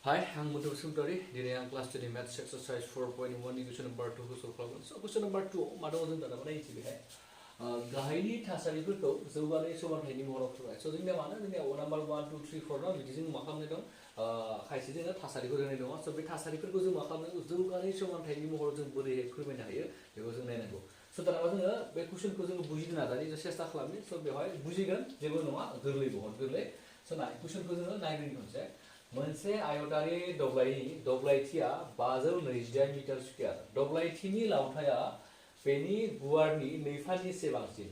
Hi, I'm Muthu Sumtari. Today I'm class study maths exercise 4.1 question number 2 को solve खालामगोन. So question number 2 मादाव जों दाना बानायनोसै बेहाय गाहायनि थासारिफोरखौ जौगानाय समानथायनि महराव फोरमाय. So जोंनिया मानो जोंनिया number 1 2 3 4 ना बिदि जों मा खालामनाय दं खायसे जोङो थासारिफोर होनाय दङ. So बे थासारिफोरखौ जों मा खालामनांगौ जौगानाय समानथायनि महराव जों बोरैहाय फोरमायनो हायो बेखौ जों नायनांगौ. So दाना जोङो बे कुइसनखौ जोङो बुजिनो नाजानि सेस्था खालामनि. So बेवहाय बुजिगोन जेबो नङा गोरलै बहुत गोरलै. So नाय कुइसनखौ जोङो नायग्रोनि खनसे. मोनसे आयतारि दब्लायथिया 528 मिटार स्क्वायर दब्लायथिनि लावथाया बेनि गुवारनि नैफानिसे बांसिन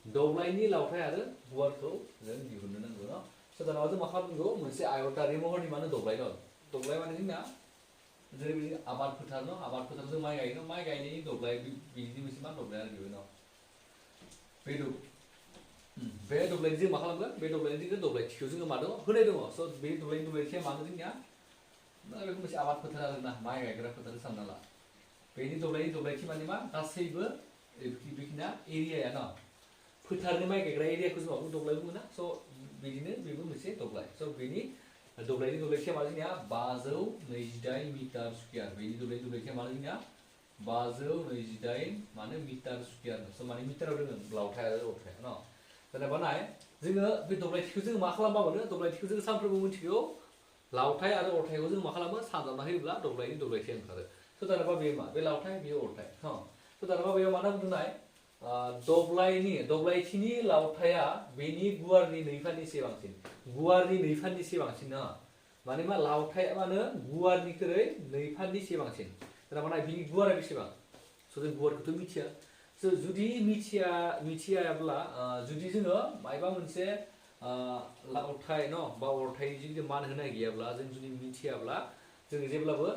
दब्लायनि लावथाय आरो गुवारखौ जों दिहुननो नांगौ न सोदानाव जों मा खालामनांगौ मोनसे आयतारि महरनि माने दब्लाय दं दब्लाय माने जोंना जेरै आबाद फोथार न आबाद फोथार जों माइ गायो न माइ गायनायनि दब्लाय बिदि मोनसे मा दब्लाय आरो बेबो न बे दब्लायनि जों मा खालामगोन बे दब्लायनि जों दब्लायथिखौ जोङो मा दङ होनाय दङ स' बे दब्लायनि दब्लायथिया मानो जोंनिया बेखौ मोनसे आबाद फोथार आरोना माइ गायग्रा फोथार सानना ला बेनि दब्लायथि माने मा गासैबो बेखिना एरियाया न फोथारनि माइ गायग्रा एरियाखौ जों माखौ दब्लाय बुङो ना स' बिदिनो बेबो मोनसे दब्लाय स' बेनि दब्लायनि दब्लायथिया मा जोंनिया 528 मिटार स्क्वायर बेनि दब्लायनि दब्लायथिया मा जोंनिया 528 माने मिटार स्क्वायर स' माने मिटाराव दोङो लावथाय आरो अरथाय न जेनेबा नाय जोङो बे दब्लायथिखौ जों मा खालामबा मोनो दब्लायथिखौ जों सानफ्रोमबो मिथिगौ लावथाय आरो अरथायखौ जों मा खालामो सानजाबना होयोब्ला दब्लायनि दब्लायथिया ओंखारो स' दानाबा बेयो मा बे लावथाय बेयो अरथाय हो स' दानाबा बेयाव मा होनना बुंदों नाय दब्लायथिनि लावथाया बेनि गुवारनि नैफानिसे बांसिन गुवारनि नैफानिसे बांसिन ना माने मा लावथाया मानो गुवारनिख्रुइ नैफानिसे बांसिन जेनेबा नाय बिनि गुवारा बेसेबां स' जों गुवारखौथ' मिथिया जुदि मिथियाब्ला जुदि जोङो मायबा मोनसे लावथाय न बा अरथायनि जुदि मान होनाय गैयाब्ला जों जुदि मिथियाब्ला जों जेब्लाबो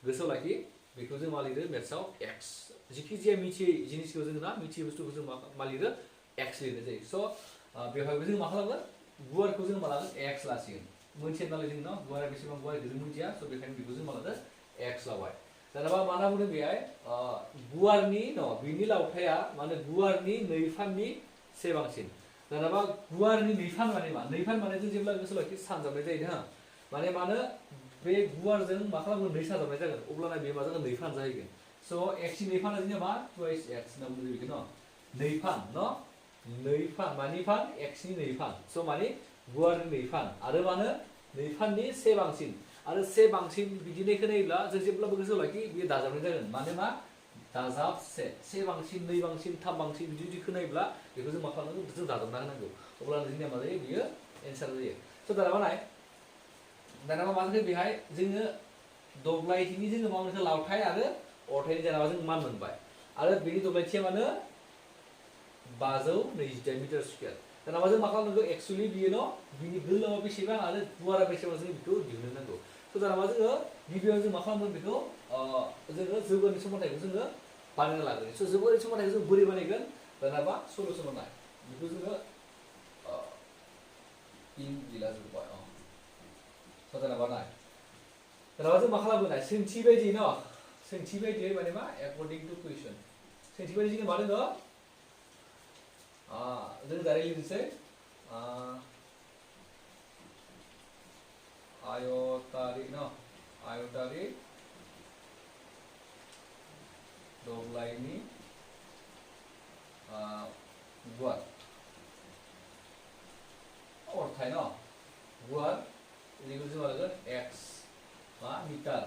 गोसोआव लाखि बेखौ जों मा लिरो मेथ्सआव एक्स जिखि जाया मिथियै जिनिसखौ जों ना मिथियै बुस्थुखौ जों मा लिरो एक्स लिरनाय जायो स' बेवहायबो जों मा खालामगोन गुवारखौ जों मा लागोन एक्स लासिगोन मोनथिया नालाय जों न गुवारा बेसेबां गुवारखौ जों मिथिया स' बेखायनो बेखौ जों मा लादो एक्स लाबाय जेनेबा मा होनना बुंदों बेहाय गुवारनि न बिनि लावथाया माने गुवारनि नैफाननि से बांसिन जेनेबा गुवारनि नैफान माने मा नैफान माने जों जेब्ला गोसोआव लाखि सानजाबनाय जायो हा माने मानो बे गुवारजों मा खालामगोन नै सानजाबनाय जागोन अब्लाना बे मा जागोन नैफान जाहैगोन स' एक्सनि नैफाना जोंनिया मा टुवाइस एक्स होनना बुङो बेखौ न नैफान न नैफान मानि फान एक्सनि नैफान स' माने गुवारनि नैफान आरो मानो नैफाननि से बांसिन आरो से बांसिन बिदिनो नायोब्ला जों जेब्लाबो गोसोआव लाखि बेयो दाजाबनाय जागोन माने मा दाजाब से बांसिन नै बांसिन थाम बांसिन बिदि खोनायोब्ला बेखौ जों मा खालामनांगौ जों दाजाबना होनांगौ अब्लानो जोंनिया मा जायो बियो एन्सार जायो स' दाना नाय दाना मा जाखो बेहाय जोङो दब्लायथिनि जोङो मा मोनसे लावथाय आरो अरथायनि जेनेबा जों मान मोनबाय आरो बेनि दब्लायथिया मानो 528 मिटार स्क्वायर जेनेबा जों मा खालामनांगौ एक्सुअलि बियो न बिनि गोलावा बेसेबां आरो गुवारा बेसेबां जों बेखौ दिहुननो नांगौ स' दाना जोङो गिबियाव जों मा खालामगोन बेखौ जोङो जौगानाय समानथायखौ जोङो बानायना लागोन स' जौगानाय समानथायखौ जों बोरै बानायगोन दानाबा सलुसनाव नाय बेखौ जोङो इन लिला जोब्बाय स' दानाबा नाय दानाबा जों मा खालामगोन नाय सोंथि बायदि न सोंथि बायदियै माने मा एकर्डिं टु कुइसन सोंथि बायदि जोङो मा दङ जों दारै लिरनोसै आयतारि न आयतारि दब्लायनि गुवार अरथाय न गुवार बेखौ जों मा लागोन एक्स मा मिटार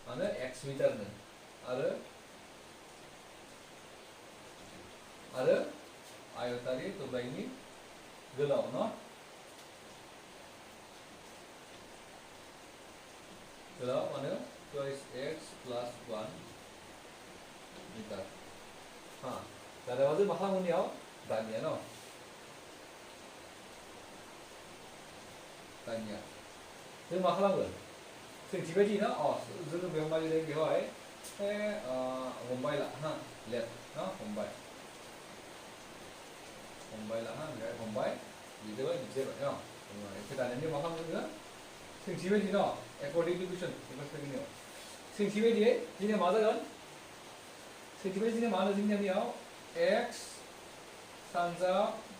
माने एक्स मिटारनो आरो आयतारि दब्लायनि गोलाव न गोलाव माने टुवाइस एक्स प्लास 1 मिटार हा दाना जों मा खालामगोन बेयाव दानिया न दानिया जों मा खालामगोन सोंथि बायदि ना जोङो बेयाव मा लिरदों बेवहाय हमबाय ला हा लेट ना हमबाय ला हा ओमफ्राय हमबाय लिरदोंबाय बिदिबाय न ओमफ्राय दानिया मा खालामगोन जोङो सोंथि बायदि न एकर्डिं टु कुइसन एबा सोंनायाव सोंथि बायदियै जोंनिया मा जागोन सोंथि बायदि जोंनिया मा होनो जोंनिया बेयाव एक्स सानजा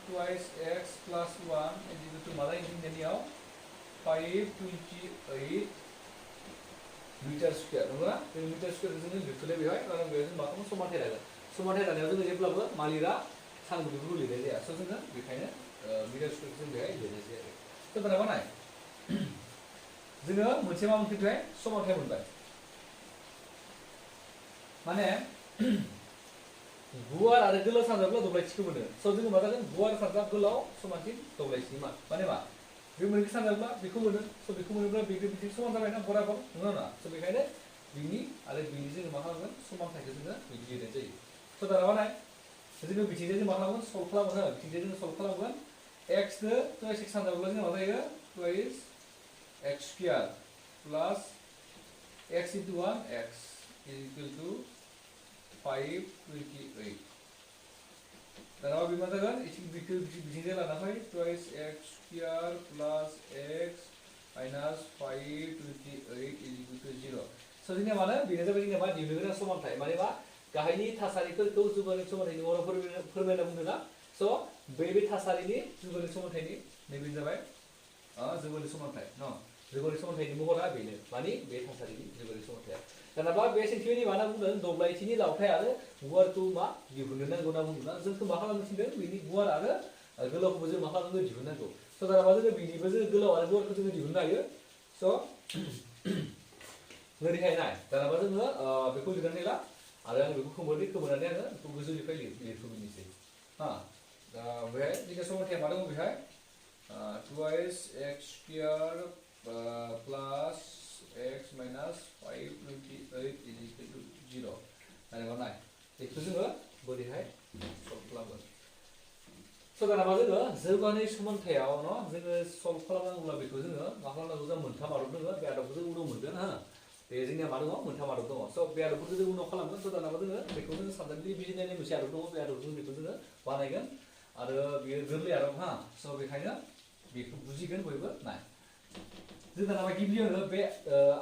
twice X plus 1 equal to मा जायो जोंनिया बेयाव 528 मिटार स्क्वायर नंगौना बे मिटार स्क्वायर जोङो लिरथ'ले बेवहाय कारण बेयाव जों मा खालामो समानथाय लागोन समानथाय लानायाव जोङो जेब्लाबो मालिरा सानगुदिखौ लिरनाय जाया स' जोङो बेखायनो मिटार स्क्वायर जों बेवहाय लिरनाय जाया स' दाना नाय जोङो मोनसे मा मोनखो बेवहाय समानथाय मोनबाय माने गुवार आरो गोलाव सानजाबब्ला दब्लायथिखौ मोनो स' जोङो मा जागोन गुवार सानजाब गोलाव समानथिं दब्लायथिनि मा माने मा बे मोनसे सानजाबब्ला बेखौ मोनो स' बेखौ मोनोब्ला बेखौ बिदि समान जाबायना बराबर नङा ना स' बेखायनो बिनि आरो बिनि जोङो मा खालामगोन समानथायखौ जोङो बिदि लिरनाय जायो स' दाना मा नाय जोङो बिथिंजाय जों मा खालामगोन सल्भ खालामगोन हो बिथिंजाय जोङो सल्भ खालामगोन x नो टुवाइस x सानजाबब्ला जोङो मा जायो twice x square plus x into 1 x is equal to 528 दाना बे मा जागोन बेखौ बिथिंजाय लाना फै twice x square plus x minus 528 is equal to 0 स' जोंनिया मानो बेनो जाबाय जोंनिया मा दिहुननो गोनां समानथाय माने मा गाहायनि थासारिफोरखौ जौगानाय समानथायनि महराव फोरमायना बुंदों ना स' बे थासारिनि जौगानाय समानथायनि नैबे जाबाय जौगानाय समानथाय न जौगानाय समानथायनि महरा बेनो मानि बे थासारिनि जौगानाय समानथाया दानाबा बे सोंथिनि मा होनना बुंदों दब्लायथिनि लावथाय आरो गुवारखौ मा दिहुननो नांगौ होनना बुंदोंना जोंखौ मा खालामनो थिनदों बेनि गुवार आरो गोलावखौबो जों मा खालामनो दिहुननांगौ स' दानाबा जोङो बेनिबो जोङो गोलाव आरो गुवारखौ जोङो दिहुननो हायो स' ओरैहाय नाय दानाबा जोङो बेखौ लिरनानै ला आरो आं बेखौ खोमोरनानै आङो बेखौ गोजौनिफ्राय लिरफैनोसै हा दा बेहाय जोंनि समानथाया मा दङ बेहाय twice x square plus x minus 528 is equal to 0 दानाबा नाय बेखौ जोङो बोरैहाय सल्भ खालामगोन स' दानाबा जोङो जौगानाय समानथायाव न जोङो सल्भ खालामनांगौब्ला बेखौ जोङो मा खालामनांगौ जों मोनथाम आदब दङ बे आदबखौ जों उनाव मोनगोन हा बे जोंनिया मा दङ मोनथाम आदब दङ स' बे आदबफोरखौ जों उनाव खालामगोन स' दानाबा जोङो बेखौ जोङो सानजाबनि बिजिरनायनि मोनसे आदब दङ बे आदबजों बेखौ जोङो बानायगोन आरो बेयो गोरलै आदब हा स' बेखायनो बेखौ बुजिगोन बयबो नाय जों दानाबा गिबियावनो बे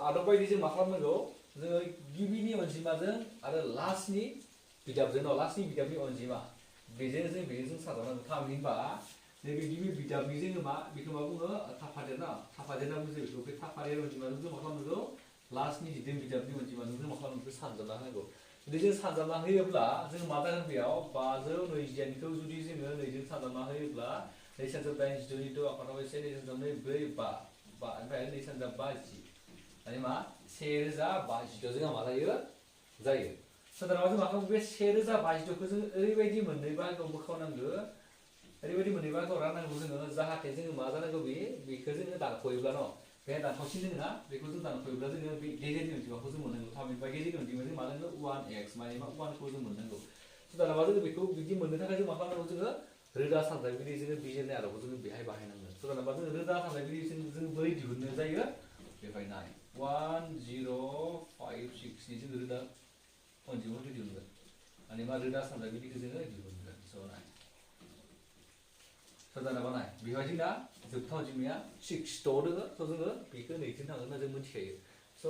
आदब बायदि जों मा खालामनांगौ जोङो गिबिनि अनजिमाजों आरो लास्टनि बिदाबजों न' लास्टनि बिदाबनि अनजिमा बेजों साजाबनांगौ थामहिनबा नैबे गिबि बिदाबनि जोङो मा बेखौ मा बुङो थाफादेरना बुङो बेखौ बे थाफादेर अनजिमाजों जों मा खालामनांगौ लास्टनि जिदों बिदाबनि अनजिमाजों जों मा खालामनांगौ सानजाबना होनांगौ जुदि जों सानजाबना होयोब्ला जों मा जागोन बेयाव 528खौ जुदि जोङो नैजों सानजाबना होयोब्ला 2 सानजाब 8 जिद'नि द' आफादाव एसे 2 सानजाब 2 4 5 ओमफ्राय 2 सानजाब 5 10 माने मा 1050 जोंहा मा जायो सोदानाव जों मा खालामो बे 1050खौ जों ओरैबायदि मोननै बाहागोआव बोखावनांगौ ओरैबायदि मोननै बाहागोआव राननांगौ जोङो जाहाथे जोङो मा जानांगौ बेखौ जोङो दानख'योब्ला न' बे दानख'सिन दोङो ना बेखौ जों दानख'योब्ला जोङो बे गेजेरनि अनजिमाखौ जों मोननांगौ थामहिनबा गेजेरनि अनजिमाखौ जों मा नांगौ 1x माने मा 1खौ जों मोननांगौ सोदानाबा जोङो बेखौ बिदि मोननो थाखाय जों मा खालामनांगौ जोङो रोदा सानजाबगिरि जोङो बिजिरनाय आदबखौ जोङो बेहाय बाहायनांगोन सोदानाबा जोङो रोदा सानजाबगिरि जों बोरै दिहुननो जायो बेवहाय नाय 1056 नि जों रोदा अनजिमाखौ दिहुनगोन माने मा रोदा सानजाबगिरिखौ जोङो दिहुनगोन स' नाय सोदानाबा नाय बेवहाय जोंना जोबथा अनजिमाया 6 दङ स' जोङो बेखौ नैजों थांगोन होनना जों मिथिखायो स'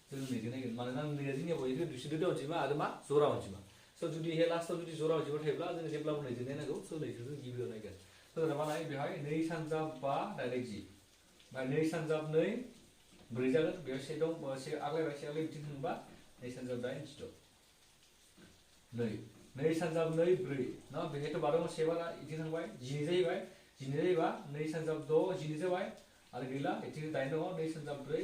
जों नैजों नायगोन मानोना नैया जोंनिया बयनिख्रुइ दुइसिन रोदा अनजिमा आरो मा जरा अनजिमा स' जुदि हे लास्टआव जुदि जरा अनजिमा थायोब्ला जोङो जेब्लाबो नैजों नायनांगौ स' नैजों जों गिबियाव नायगोन सोदानाबा नाय बेवहाय 2 सानजाब 5 डाइरेक्ट 10 ओमफ्राय 2 सानजाब 2 4 जागोन बेयाव से दं से आग्लायबाय बिथिं थांबा 2 सानजाब 8 16 2 सानजाब 2 4 ना बेहायथ' बार' से बारा इथिं थांबाय 12 जाहैबाय 12 जायोबा 2 सानजाब 6 12 जाबाय आरो गैला इथिं 8 दङ 2 सानजाब 4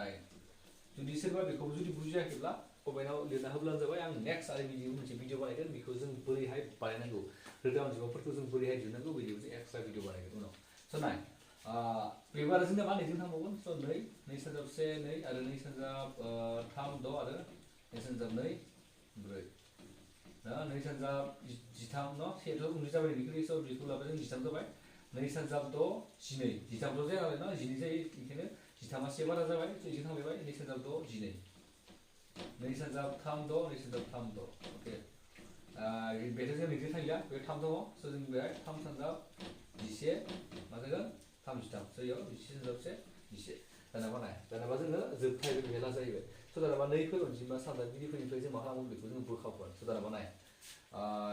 8 जुदि सोरबा बेखौबो जुदि बुजियाखैब्ला कमेन्टआव लिरना होब्लानो जाबाय आं नेक्स्ट आरो मोनसे भिडिअ बानायगोन बेखौ जों बोरैहाय बानायनांगौ रोदा अनजिमाफोरखौ जों बोरैहाय दिहुननांगौ बिदिबो जों एक्सट्रा भिडिअ बानायगोन उनाव स' नाय बेबो आरो जोंना मा नैजों थांबावगोन स' 2 सानजाब 1 2 आरो 2 सानजाब 3 6 आरो 2 सानजाब 2 4 दा 2 सानजाब 13 न' सेथ' उन्दै जाबाय बेनिख्रुइ स' बेखौ लाबाय जों 13 जाबाय 2 सानजाब 6 12 13 जाया नालाय न' 12 जायो बेखायनो 13 से बारा जाबाय इथिं थांलायबाय 2 सानजाब 6 12 2 सानजाब 3 6 2 सानजाब 3 6 अके बेथ' जों नैजों थांलिया बे 3 दङ स' जों बेहाय 3 सानजाब 11 मा जागोन 33 स' इयाव 11 सानजाब 1 11 दानाबा नाय दानाबा जोङो जोबथाय मेला जाहैबाय स' दानाबा नैफोर अनजिमा सानजाबगिरिफोरनिफ्राय जों मा खालामगोन बेखौ जों बोखावगोन स' दानाबा नाय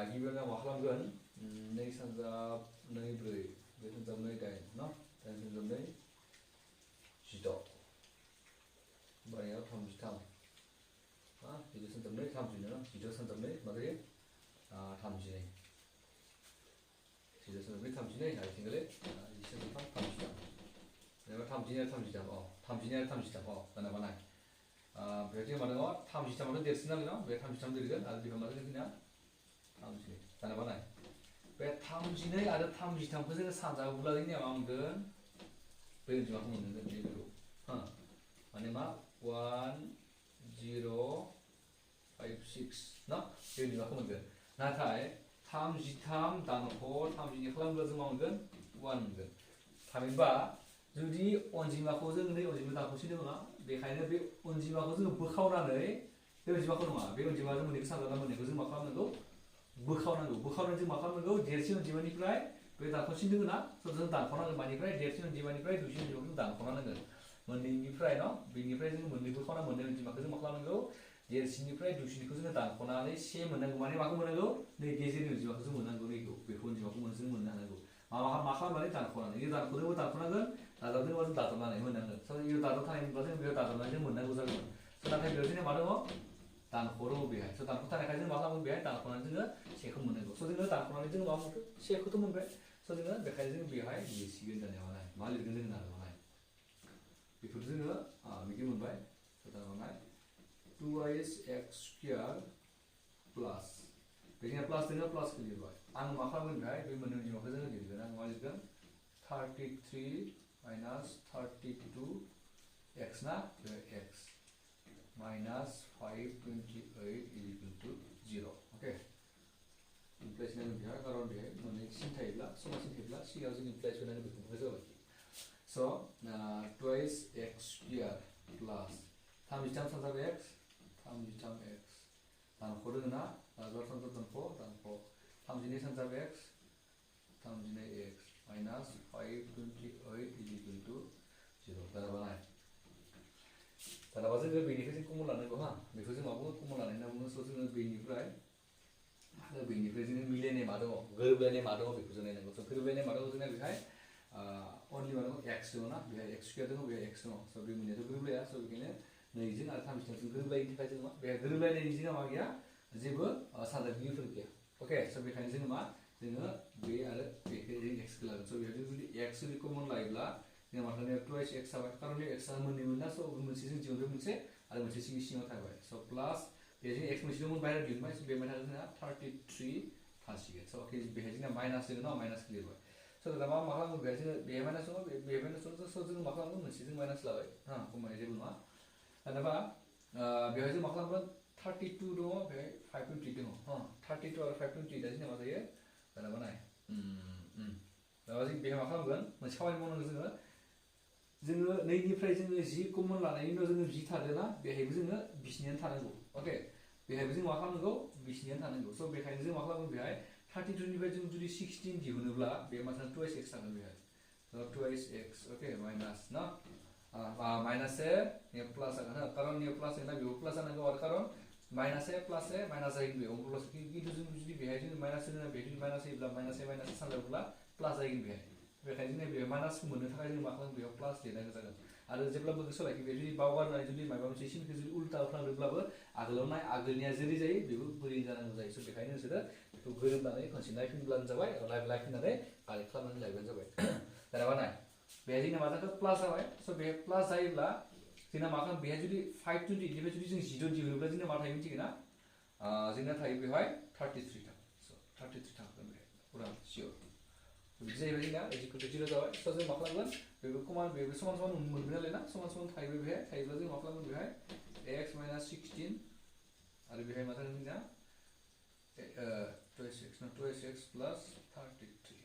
गिबियावनो मा खालामगोन 2 सानजाब 2 4 2 सानजाब 2 8 न' 2 सानजाब 2 32는 지저 선점의 뭐지? 아, 32네. 지저 선점의 32네. 아이팅글에 23 32점. 내가 32네 32점. 32네 32점. 나나 봐나. बेबायदि माने 30점으로 देरसिनाले나 बे 30점 드리건 आरो बेखौ मा जागोन जोंना 32 दाना बानाय बे 32 आरो 33खौ जोङो सानजाबोब्ला जोंनिया मा मोनगोन बे अनजिमाखौ मोनगोन बेखौ माने मा 1056 ना बे अनजिमाखौ मोनगोन नाथाय 33 दानख' 32 खालामब्ला जों मा मोनगोन 1 मोनगोन थामहिनबा जुदि अनजिमाखौ जों नै अनजिमा दानख'सि दङ ना बेखायनो बे अनजिमाखौ जों बोखावनानै बे अनजिमाखौ नङा बे अनजिमाजों मोननैखौ सानजाना मोननैखौ जों मा खालामनांगौ बोखावनानै जों मा खालामनांगौ देरसिन अनजिमानिफ्राय बे दानख'सिन दङ ना जों दानख'नांगोन मानिफ्राय देरसिन अनजिमानिफ्राय दुइसिन अनजिमाखौ जों दानख'नांगोन मोननैनिफ्राय न बेनिफ्राय जों मोननै बोखावना मोननै अनजिमाखौ जों मा खालामनांगौ देरसिननिफ्राय दुइसिनखौ जोङो दानख'नानै से मोननांगौ माने माखौ मोननांगौ नै गेजेरनि अनजिमाखौ जों मोननांगौ नैखौ बेखौ अनजिमाखौ जों मोननो हानांगौ मा खालामनानै दानख'नानै बे दानख'नोबो दानख'नांगोन दाजाबनोबो जों दाजाबनानै मोननांगोन स' बेयाव दाजाब थानाय मोनब्ला जों बेयाव दाजाबनानै जों मोननांगौ जागोन स' नाथाय बेयाव जोंना मा दङ दानख'रो बेहाय स' दानख' थानायखाय जों मा खालामगोन बेहाय दानख'नानै जोङो सेखौ मोननांगौ स' जोङो दानख'नानै जोङो मा मोनखो सेखौथ' मोनबाय स' जोङो बेखायनो जों बेहाय लिरसिगोन दानिया मा लिरगोन जोङो नाजानाय बेखौ जोङो बिदि मोनबाय स' दानिया 2x square plus बेनिया प्लास दोङो प्लासखौ लिरबाय आं मा खालामगोन बेहाय बे मोननै अनजिमाखौ जोङो लिरगोन आं मा लिरगोन 33 minus 32x ना x minus 528 is equal to 0 okay इमप्लाइज नांगोन बेहा कारन बेहाय मोननै सिन थायोब्ला समान सिन थायोब्ला सिगाङाव जों इमप्लाइज होनांगोन बेखौ बुंनाय जाबाय स' 2x square plus 33 सानजाब x 33x दानख' दोङो ना दाजाब सानजाब दानख' 32 सानजाब x 32x minus 528 is equal to 0 दानाबा जोङो बेनिफ्राय जों कमन लानांगौ बेखौ जों मा बुङो कमन लानाय होनना बुङो स' जोङो बेनिफ्राय जोङो मिलायनाय मा दङ गोरोबलायनाय मा दङ बेखौ जों नायनांगौ स' गोरोबलायनाय मा दङ जोंना बेहाय अनलि मा दङ x दङ ना बेहाय x स्कुवेर दङ बेहाय x दङ स' बे मोननैयाथ' गोरोबलाया स' बेखायनो नैजों आरो 32जों गोरोबलायैनि थाखाय जों मा बेहाय गोरोबलायनायनि जोंहा मा गैया जेबो सानजाबगिरिफोर गैया अके स' बेखायनो जोङो मा जोङो बे आरो बेखौ जों x खौ लागोन स' बेहाय जों जुदि x जुदि कमन लायोब्ला जोंहा मा थागोन 2x जाबाय कारन बे x आ मोननै मोनना स' मोनसे जों दिहुनबाय मोनसे आरो मोनसे सिङाव थाबाय स' प्लास बेजों x मोनसे दंमोन बाहेरायाव दिहुनबाय स' बेवहाय थागोन जोंहा 33 थासिगोन स' अके बेहाय जोंना माइनास दङ ना माइनासखौ लिरबाय स' दा मा खालामगोन बेहाय जोङो बेहाय माइनास दङ बेहाय माइनास दङ स' जों मा खालामगोन मोनसेजों माइनास लाबाय कमायनाय जेबो नङा दानाबा बेहाय जों मा खालामगोन 32 दङ बेहाय 5.3 दङ 32 आरो 5.3 दा जोंना मा जायो दानाबा नाय दाबा जों बेहाय मा खालामगोन मोनसे खामानि मावनांगौ जोङो नैनिफ्राय जोङो जि कमन लानायनि उनाव जोङो जि थादोंना बेहायबो जोङो बिसिनियानो थानांगौ अके बेहायबो जों मा खालामनांगौ बिसिनियानो थानांगौ स' बेखायनो जों मा खालामगोन बेहाय 32 निफ्राय जों जुदि 16 दिहुनोब्ला बे मा थागोन 2x थागोन बेहाय स' 2x अके माइनास ना माइनास ए प्लास जागोन कारन नियाव प्लास ना बेयाव प्लास जानांगौ आरो कारन माइनास ए माइनास जायो बेयाव अब्ला खिन्थु जों जुदि बेहाय जों माइनास होना बेहाय जुदि माइनास होयोब्ला माइनास सानजाबोब्ला प्लास जायो बेहाय बेखायनो जों बेहाय माइनासखौ मोननो थाखाय जों मा खालामो बेयाव प्लास लिरनांगौ जागोन आरो जेब्लाबो गोसोआव लाखि बे जुदि बावगारनानै जुदि माबा मोनसे सिनखौ जुदि उल्था खालामदोंब्लाबो आगोलनिया जेरै जायो बेबो बोरै जानांगौ जायो स' बेखायनो नोंसोरो बेखौ गोरोबनानै खनसे नायफिनब्लानो जाबाय नायफिननानै कारेक्ट खालामनानै लायबानो जाबाय जेनेबा नाय बेहाय जोंना मा जाखो प्लास जाबाय स' बेहाय प्लास जायोब्ला जोंना मा खालामो बेहाय जुदि 520 निफ्राय जुदि जों 0 दिहुनोब्ला जोंना मा थायो मिथिगोन ना जोंना थायो बेवहाय 33 थागोन स' 33 थागोन बेहाय पुरा सियर बिदि जाहैबाय जोंना इजिकेल टु 0 जाबाय स' जों मा खालामगोन बेबो समान मोनगोन नालाय ना समान थायोबा बेहाय थायोब्ला जों मा खालामगोन बेहाय x minus 16 आरो बेहाय मा जागोन जोंना 2x plus 33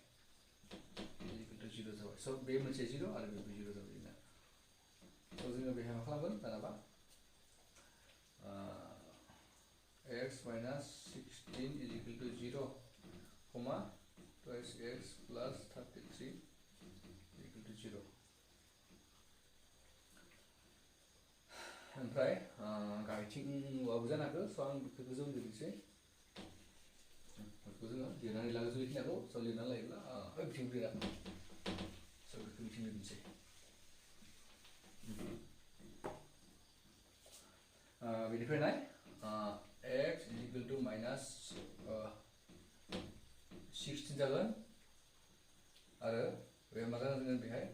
इजिकेल टु 0 जाबाय स' बे मोनसे 0 आरो बेबो 0 जाबाय जोंना स' जोङो बेहाय मा खालामगोन दानाबा x minus 16 is equal to 0 comma 2x plus 33 equal to 0 ओमफ्राय गाहायथिंबाबो जानो हागौ स' आं बेखौ जों लिरनोसै बेखौ जोङो लिरनानै लागोन जुदि खिनिखौ स' लिरनानै लायोब्ला बिथिं लिरा स' बेखौ बिथिं लिरनोसै बेनिफ्राय नाय जागोन आरो बे मा जागोन बेहाय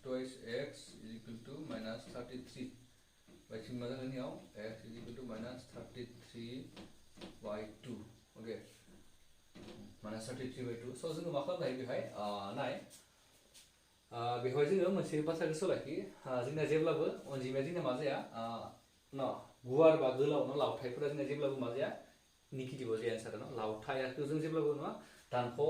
twice x is equal to minus 33 by मा जागोन याव x is equal to minus 33 by 2 okay minus 33 by 2 so जोङो मा खालामनो हायो बेहाय नाय बेहाय जोङो मोनसे बाथ्राखौ सोलायखि जोंना जेब्लाबो अनजिमाया जोंना मा जाया गुवार बा गोलाव लावथाइफोरा जोंना जेब्लाबो मा जाया नेगेटिभआव जाया आन्सारा लावथाइखौ जों जेब्लाबो दानख'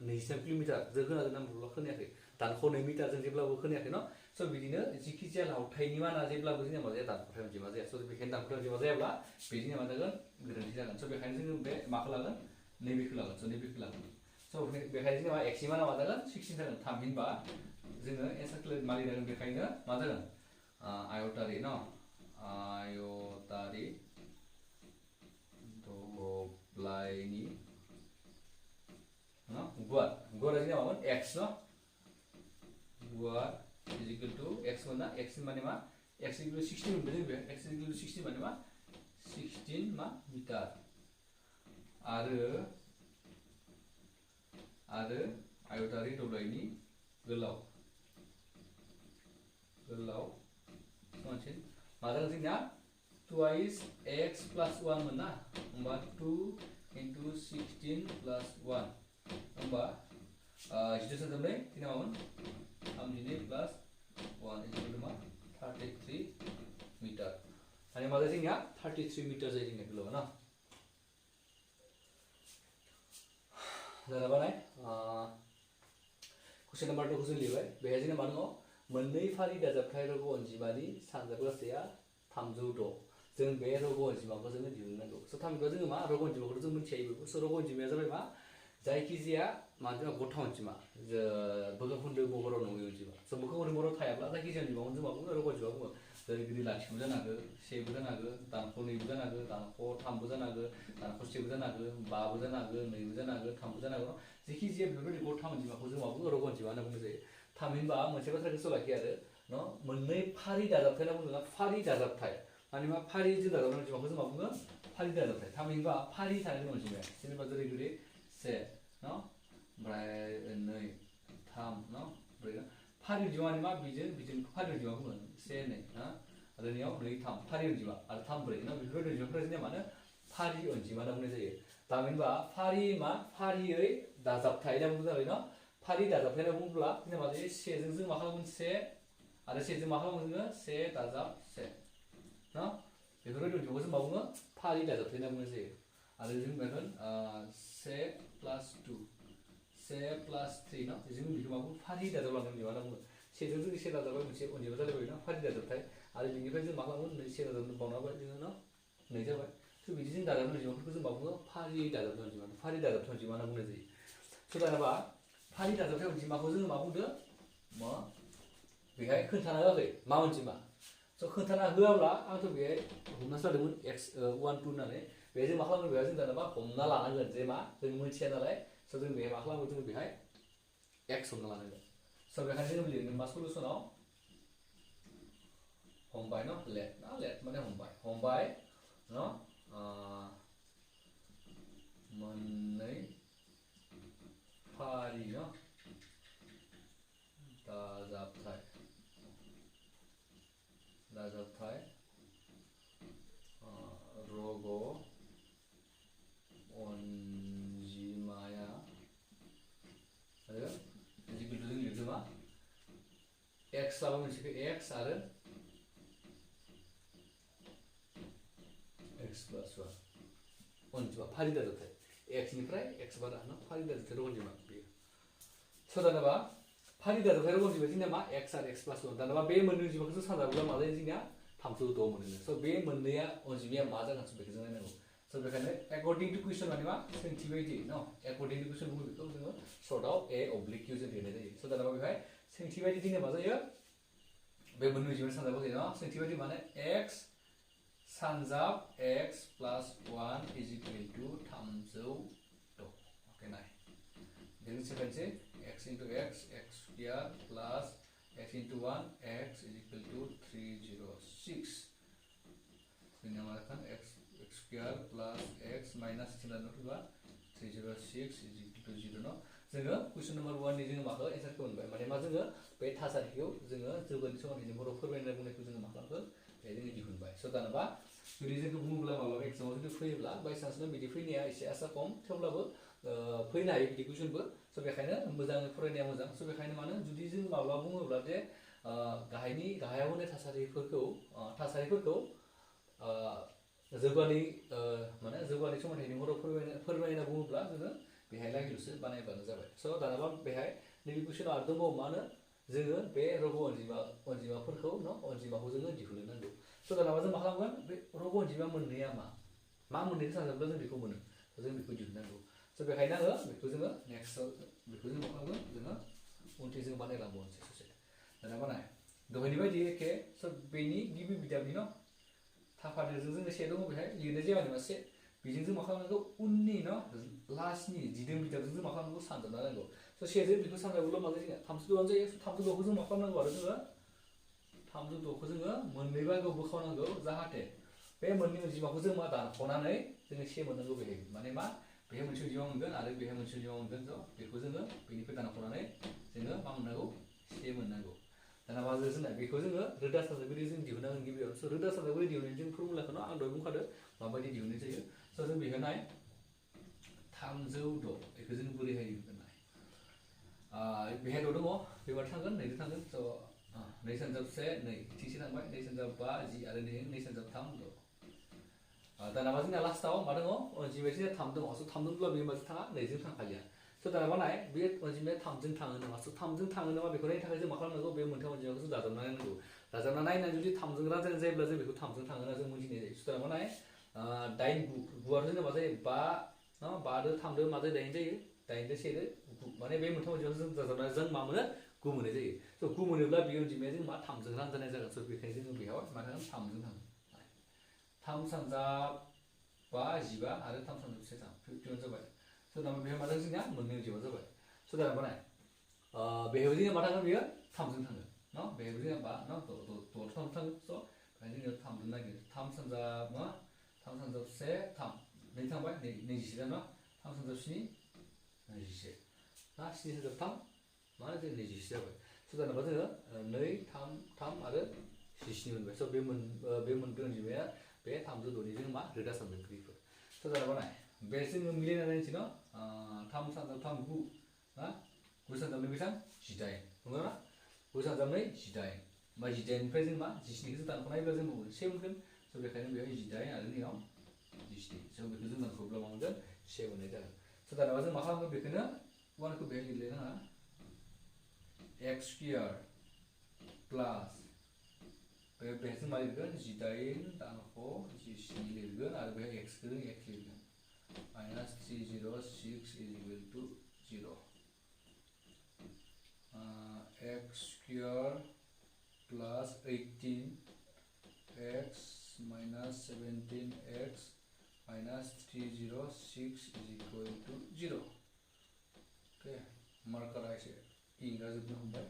23 किल'मिटार जों खोनादों ना खोनायाखै दानख' 2 मिटार जों जेब्लाबो खोनायाखै स' बिदिनो जिखि जाया लावथाइनि माना जेब्लाबो जोंना मा जाया दानख'थाइ अनजिमा जाया स' बेखायनो दानख'थाइ अनजिमा जायाब्ला बे जोंना मा जागोन गोरोन्थि जागोन स' बेखायनो जोङो बे माखौ लागोन नैबेखौ लागोन स' नैबेखौ लागोन स' बेखायनो जोंना x नि माना मा जागोन 16 जागोन थामहिनबा जोङो एन्सारखौ मारै जागोन बेखायनो मा जागोन आयतारि आयतारि दब्लायनि गुवारा जोंना मामोन x गुवार is equal to x मोना x माने मा x equal to 16 मोनबाय जों बे x equal to 16 माने मा 16 मा मिटार आरो आयतारि दब्लायनि गोलाव समान मा जागोन जोंना twice x plus 1 मोन ना होमबा 2 into 16 plus 1 होमबा जिथु सोदोबनै जोंना मामोन 32 plus 1 is equal to मा 33 मिटार माने मा जायो जोंनिया 33 मिटार जायो जोंनिया गोलावा ना जाबाय कुइसन नम्बर 2 खौ जों लिरबाय बेहाय जोंना मा दङ मोननै फारि दाजाबथाय रग' अनजिमानि सानजाब गासैया 306 जों बे रग' अनजिमाखौ जोङो दिहुननांगौ स' थामहिनबा जोङो मा रग' अनजिमाखौ जों मिथिखायो बेखौ स' रग' अनजिमाया जाबाय मा जायखिजाया मानोना गथा अनजिमा बोखोखोन्दो महराव नङै अनजिमा स' बोखोखोन्दो महराव थायाब्ला जायखिजाया अनजिमाखौ जों मा बुङो रग' अनजिमा बुङो जेरै गोदै लाथिख' जानो हागौ 1 बो जानो हागौ दानख' 2 बो जानो हागौ दानख' 3 बो जानो हागौ दानख' 1 बो जानो हागौ 5 बो जानो हागौ 2 बो जानो हागौ 3 बो जानो हागौ जायखिजाया बेफोरबायदि गथा अनजिमाखौ जों मा बुङो रग' अनजिमा होनना बुंनाय जायो थामहिनबा मोनसे बाथ्राखौ सोलाखि आरो मोननै फारि दाजाबथाय होनना बुङो फारि दाजाबथाय माने मा फारि जों दाजाबनाय अनजिमाखौ जों मा बुङो फारि दाजाबथाय थामहिनबा फारि थानाय अनजिमाया जेनेबा जेरै 1 ओमफ्राय 2 3 4 फारि अनजिमा माने मा बिजों फारि अनजिमा बुङो 1 2 आरो नियाव 2 3 फारि अनजिमा आरो 3 4 बेफोरबायदि अनजिमाफोरा जोंनिया मानो फारि अनजिमा होनना बुंनाय जायो थामहिनबा फारि मा फारियै दाजाबथाय होनना बुङो जाबाय फारि दाजाबथाय होनना बुङोब्ला जोंना मा जायो 1 जों मा खालामगोन 1 आरो 1 जों मा खालामगोन जोङो 1 दाजाब 1 बेफोरबायदि अनजिमाखौ जों मा बुङो फारि दाजाबथाय होनना बुंनाय जायो आरो जों बुंगोन 1 plus 2 1 plus 3 जों बेखौ मा बुङो फारि दाजाबलांनाय अनजिमा होनना बुङो 1 जों 1 दाजाबबाय मोनसे अनजिमा जालायबाय फारि दाजाबथाय आरो बिनिफ्राय जों मा खालामगोन 1 दाजाबनो बावनाबाय जोङो 2 जाबाय स' बिदि जों दाजाबनाय अनजिमाफोरखौ जों मा बुङो फारि दाजाबनाय अनजिमा फारि दाजाबथाय अनजिमा होनना बुंनाय जायो स' दानाबा फारि दाजाबथाय अनजिमाखौ जोङो मा बुंदों मा बेहाय खोन्थाना होआखै मा अनजिमा स' खोन्थाना होआब्ला आंथ' बेहाय हमनासो लादोंमोन x 1 2 होननानै बेहाय जों मा खालामगोन बेहाय जों दानाबा हमना लानांगोन जे मा जों मिथिया नालाय स' जों बेहाय मा खालामगोन जों बेहाय x हमना लानांगोन स' बेखायनो जों लिरगोन मा सलुसनाव हमबाय लेट माने हमबाय मोननै फारि दाजाबथाय रग' अनजिमाया आरो जिकुनु जों लिरदों मा x लाबा मोनसेखौ x आरो x plus 1 अनजिमा फारि दाजाबथाय x निफ्राय x बारा फारि दाजाबथाय अनजिमा बेयो स' दानाबा फारि दाजाबथाय अनजिमा जोंना मा x आरो x plus 1 दानाबा बे मोननै अनजिमाखौ जों सानजाबोब्ला मा जायो जोंनिया 306 मोनो स' बे मोननैया अनजिमाया मा जागोन बेखौ जों नायनांगौ स' बेखायनो एकर्डिं टु कुइसन माने मा सोंथि बायदि एकर्डिं टु कुइसन बुङो बेखौ जोङो सर्टआव a oblique q जों लिरनाय जायो स' दानाबा बेहाय सोंथि बायदि जोंनिया मा जायो बे मोननै अनजिमानि सानजाबा जायो सोंथि बायदि माने x सानजाब x plus 1 is equal to 306 okay नाय then सेकेन्डसे x into x square plus x into 1 x is equal to 306 जोंना मा जागोन x square plus x minus थिनलानो फैबा 306 is equal to 0 न जोङो क्वेश्चन नम्बर 1 नि जोङो माखौ एन्सारखौ मोनबाय माने मा जोङो बे थासारिखौ जोङो जौगानाय समाव बर' फोरमायनाय बुंनायखौ जोङो मा खालामखो बे जोङो दिहुनबाय स' दानोबा जुदि जोंखौ बुङोब्ला माब्लाबा एग्जामाव जुदि फैयोब्ला बायसान्सनो बिदि फैनाया एसे आसा खम थेवब्लाबो फैनो हायो बिदि कुइसनबो स' बेखायनो मोजाङै फरायनाया मोजां स' बेखायनो मानो जुदि जों माब्लाबा बुङोब्ला जे गाहायाव होनाय थासारिफोरखौ जौगानाय माने जौगानाय समायथायनि महराव फोरमायना बुङोब्ला जोङो बेहाय लागिल'सो बानायबानो जाबाय स' दानाबा बेहाय नैबे कुइसनाव आरो दंबावो मा होनो जोङो बे रग' अनजिमाखौ जोङो दिहुननो नांगौ स' दानाबा जों मा खालामगोन बे रग' अनजिमा मोननैया मा मोननैखौ सानजाब्ला जों बेखौ मोनो जों बेखौ दिहुननांगौ स' बेखायनो आङो बेखौ जोङो नेक्स्टआव बेखौ जों मा खालामगोन जोङो उनथिं जों बानायलांबावनोसै ससे दानाबा नाय दहायनि बायदि एखे स' बेनि गिबि बिदाबनि न' थाफादेरजों जोङो से दङ बेहाय लिरनाय जाया माने से बेजों जों मा खालामनांगौ उननि न' लास्टनि जिदों बिदाबजों जों मा खालामनांगौ सानजाबना नांगौ स' सेजों बेखौ सानजाबोब्ला मा जायो 302 जायो 302खौ जों मा खालामनांगौ आरो जोङो 302खौ जोङो मोननै बाहागोआव बोखावनांगौ जाहाथे बे मोननै अनजिमाखौ जों मा दानख'नानै जोङो से मोननांगौ बेहाय माने मा बेहाय मोनसे अनजिमा मोनगोन आरो बेहाय मोनसे अनजिमा मोनगोन स' बेखौ जोङो बेनिफ्राय दानख'नानै जोङो मा मोननांगौ से मोननांगौ दाना मा जोंना बेखौ जोङो रोदा सानजाबोरै जों दिहुननांगोन गिबियाव स' रोदा सानजाबोरै दिहुननायनि जों फर्मुलाखौनो आं दहाय बुंखादों माबायदि दिहुननाय जायो स' जों बेखौ नाय 306 बेखौ जों बोरैहाय दिहुनगोन नाय बेहाय द' दङ बेबार थांगोन नैजों थांगोन स' 2 सानजाब 1 2 थिगसे थांबाय 2 सानजाब 5 10 आरो 2 सानजाब 3 द' दाना मा जोंना लास्टआव मा दङ अनजिमाया 3 दङ स' 3 दंब्ला बेयो माजों थाङा नैजों थांखालिया स' दाना मा नाय बे अनजिमाया 3जों थाङो नामा स' 3जों थाङो नामा बेखौ नायनो थाखाय जों मा खालामनांगौ बे मोनथाम अनजिमाखौ जों दाजाबना नायनांगौ दाजाबना नायनानै जुदि 3जों रानजानाय जायोब्ला जों बेखौ 3जों थाङो होनना जों मिथिनाय जायो स' दाना मा नाय 8 9 जोंना मा जायो 5 दो 3 दो मा जायो 8 जायो 8 दो 1 दो 9 माने बे मोनथाम अनजिमाखौ जों दाजाबना जों मा मोनो 9 मोननाय जायो स' 9 मोनोब्ला बे अनजिमाया जों मा 3जों रानजानाय जागोन स' बेखायनो जोङो बेयाव मा थागोन 3जों थाङो 3 सानजाब 5 15 आरो 3 सानजाब 1 3 51 जाबाय स' दाना बेहाय मा जागोन जोंनिया मोननै अनजिमा जाबाय स' दाना मा नाय बेहाय जोंनिया मा थागोन बेयो 3जों थाङो न' बेहाय जोंनिया मा न' द' 3 थाङो स' बेहाय जोङो 3जों नागिरो 3 सानजाब 1 3 नै थांबाय 21 जाना 3 सानजाब 7 21 ना 7 सानजाब 3 मा जों 21 जाबाय स' दाना मा जोङो 2 3 3 आरो 17 मोनबाय स' बे मोनब्रै अनजिमाया बे 306नि जों मा रोदा सानजाबगिरिफोर स' दाना मा नाय बे जोङो मिलायना नायनोसै न' 3 सानजाब 3 9 ना 9 सानजाब 2 बेसेबां 18 नंगौ ना 9 सानजाब 2 18 मा 18निफ्राय जों मा 17खौ जों दानख'नायब्ला जों से मोनगोन स' बेखायनो बेयाव 18 आरो नैयाव 17 स' बेखौ जों दानख'ब्ला मा मोनगोन से मोननाय जागोन स' दाना जों मा खालामगोन बेखौनो 1खौ बेहाय लिरलायनाङा x स्क्वायर प्लास बेहाय जों मा लिरगोन 18 दानख' 17 लिरगोन आरो बेहाय x खौ जों x लिरगोन minus 306 is equal to 0 x square plus 18x minus 17x minus 306 is equal to 0 okay मार्कारा एसे इंगा जोबनो हमबाय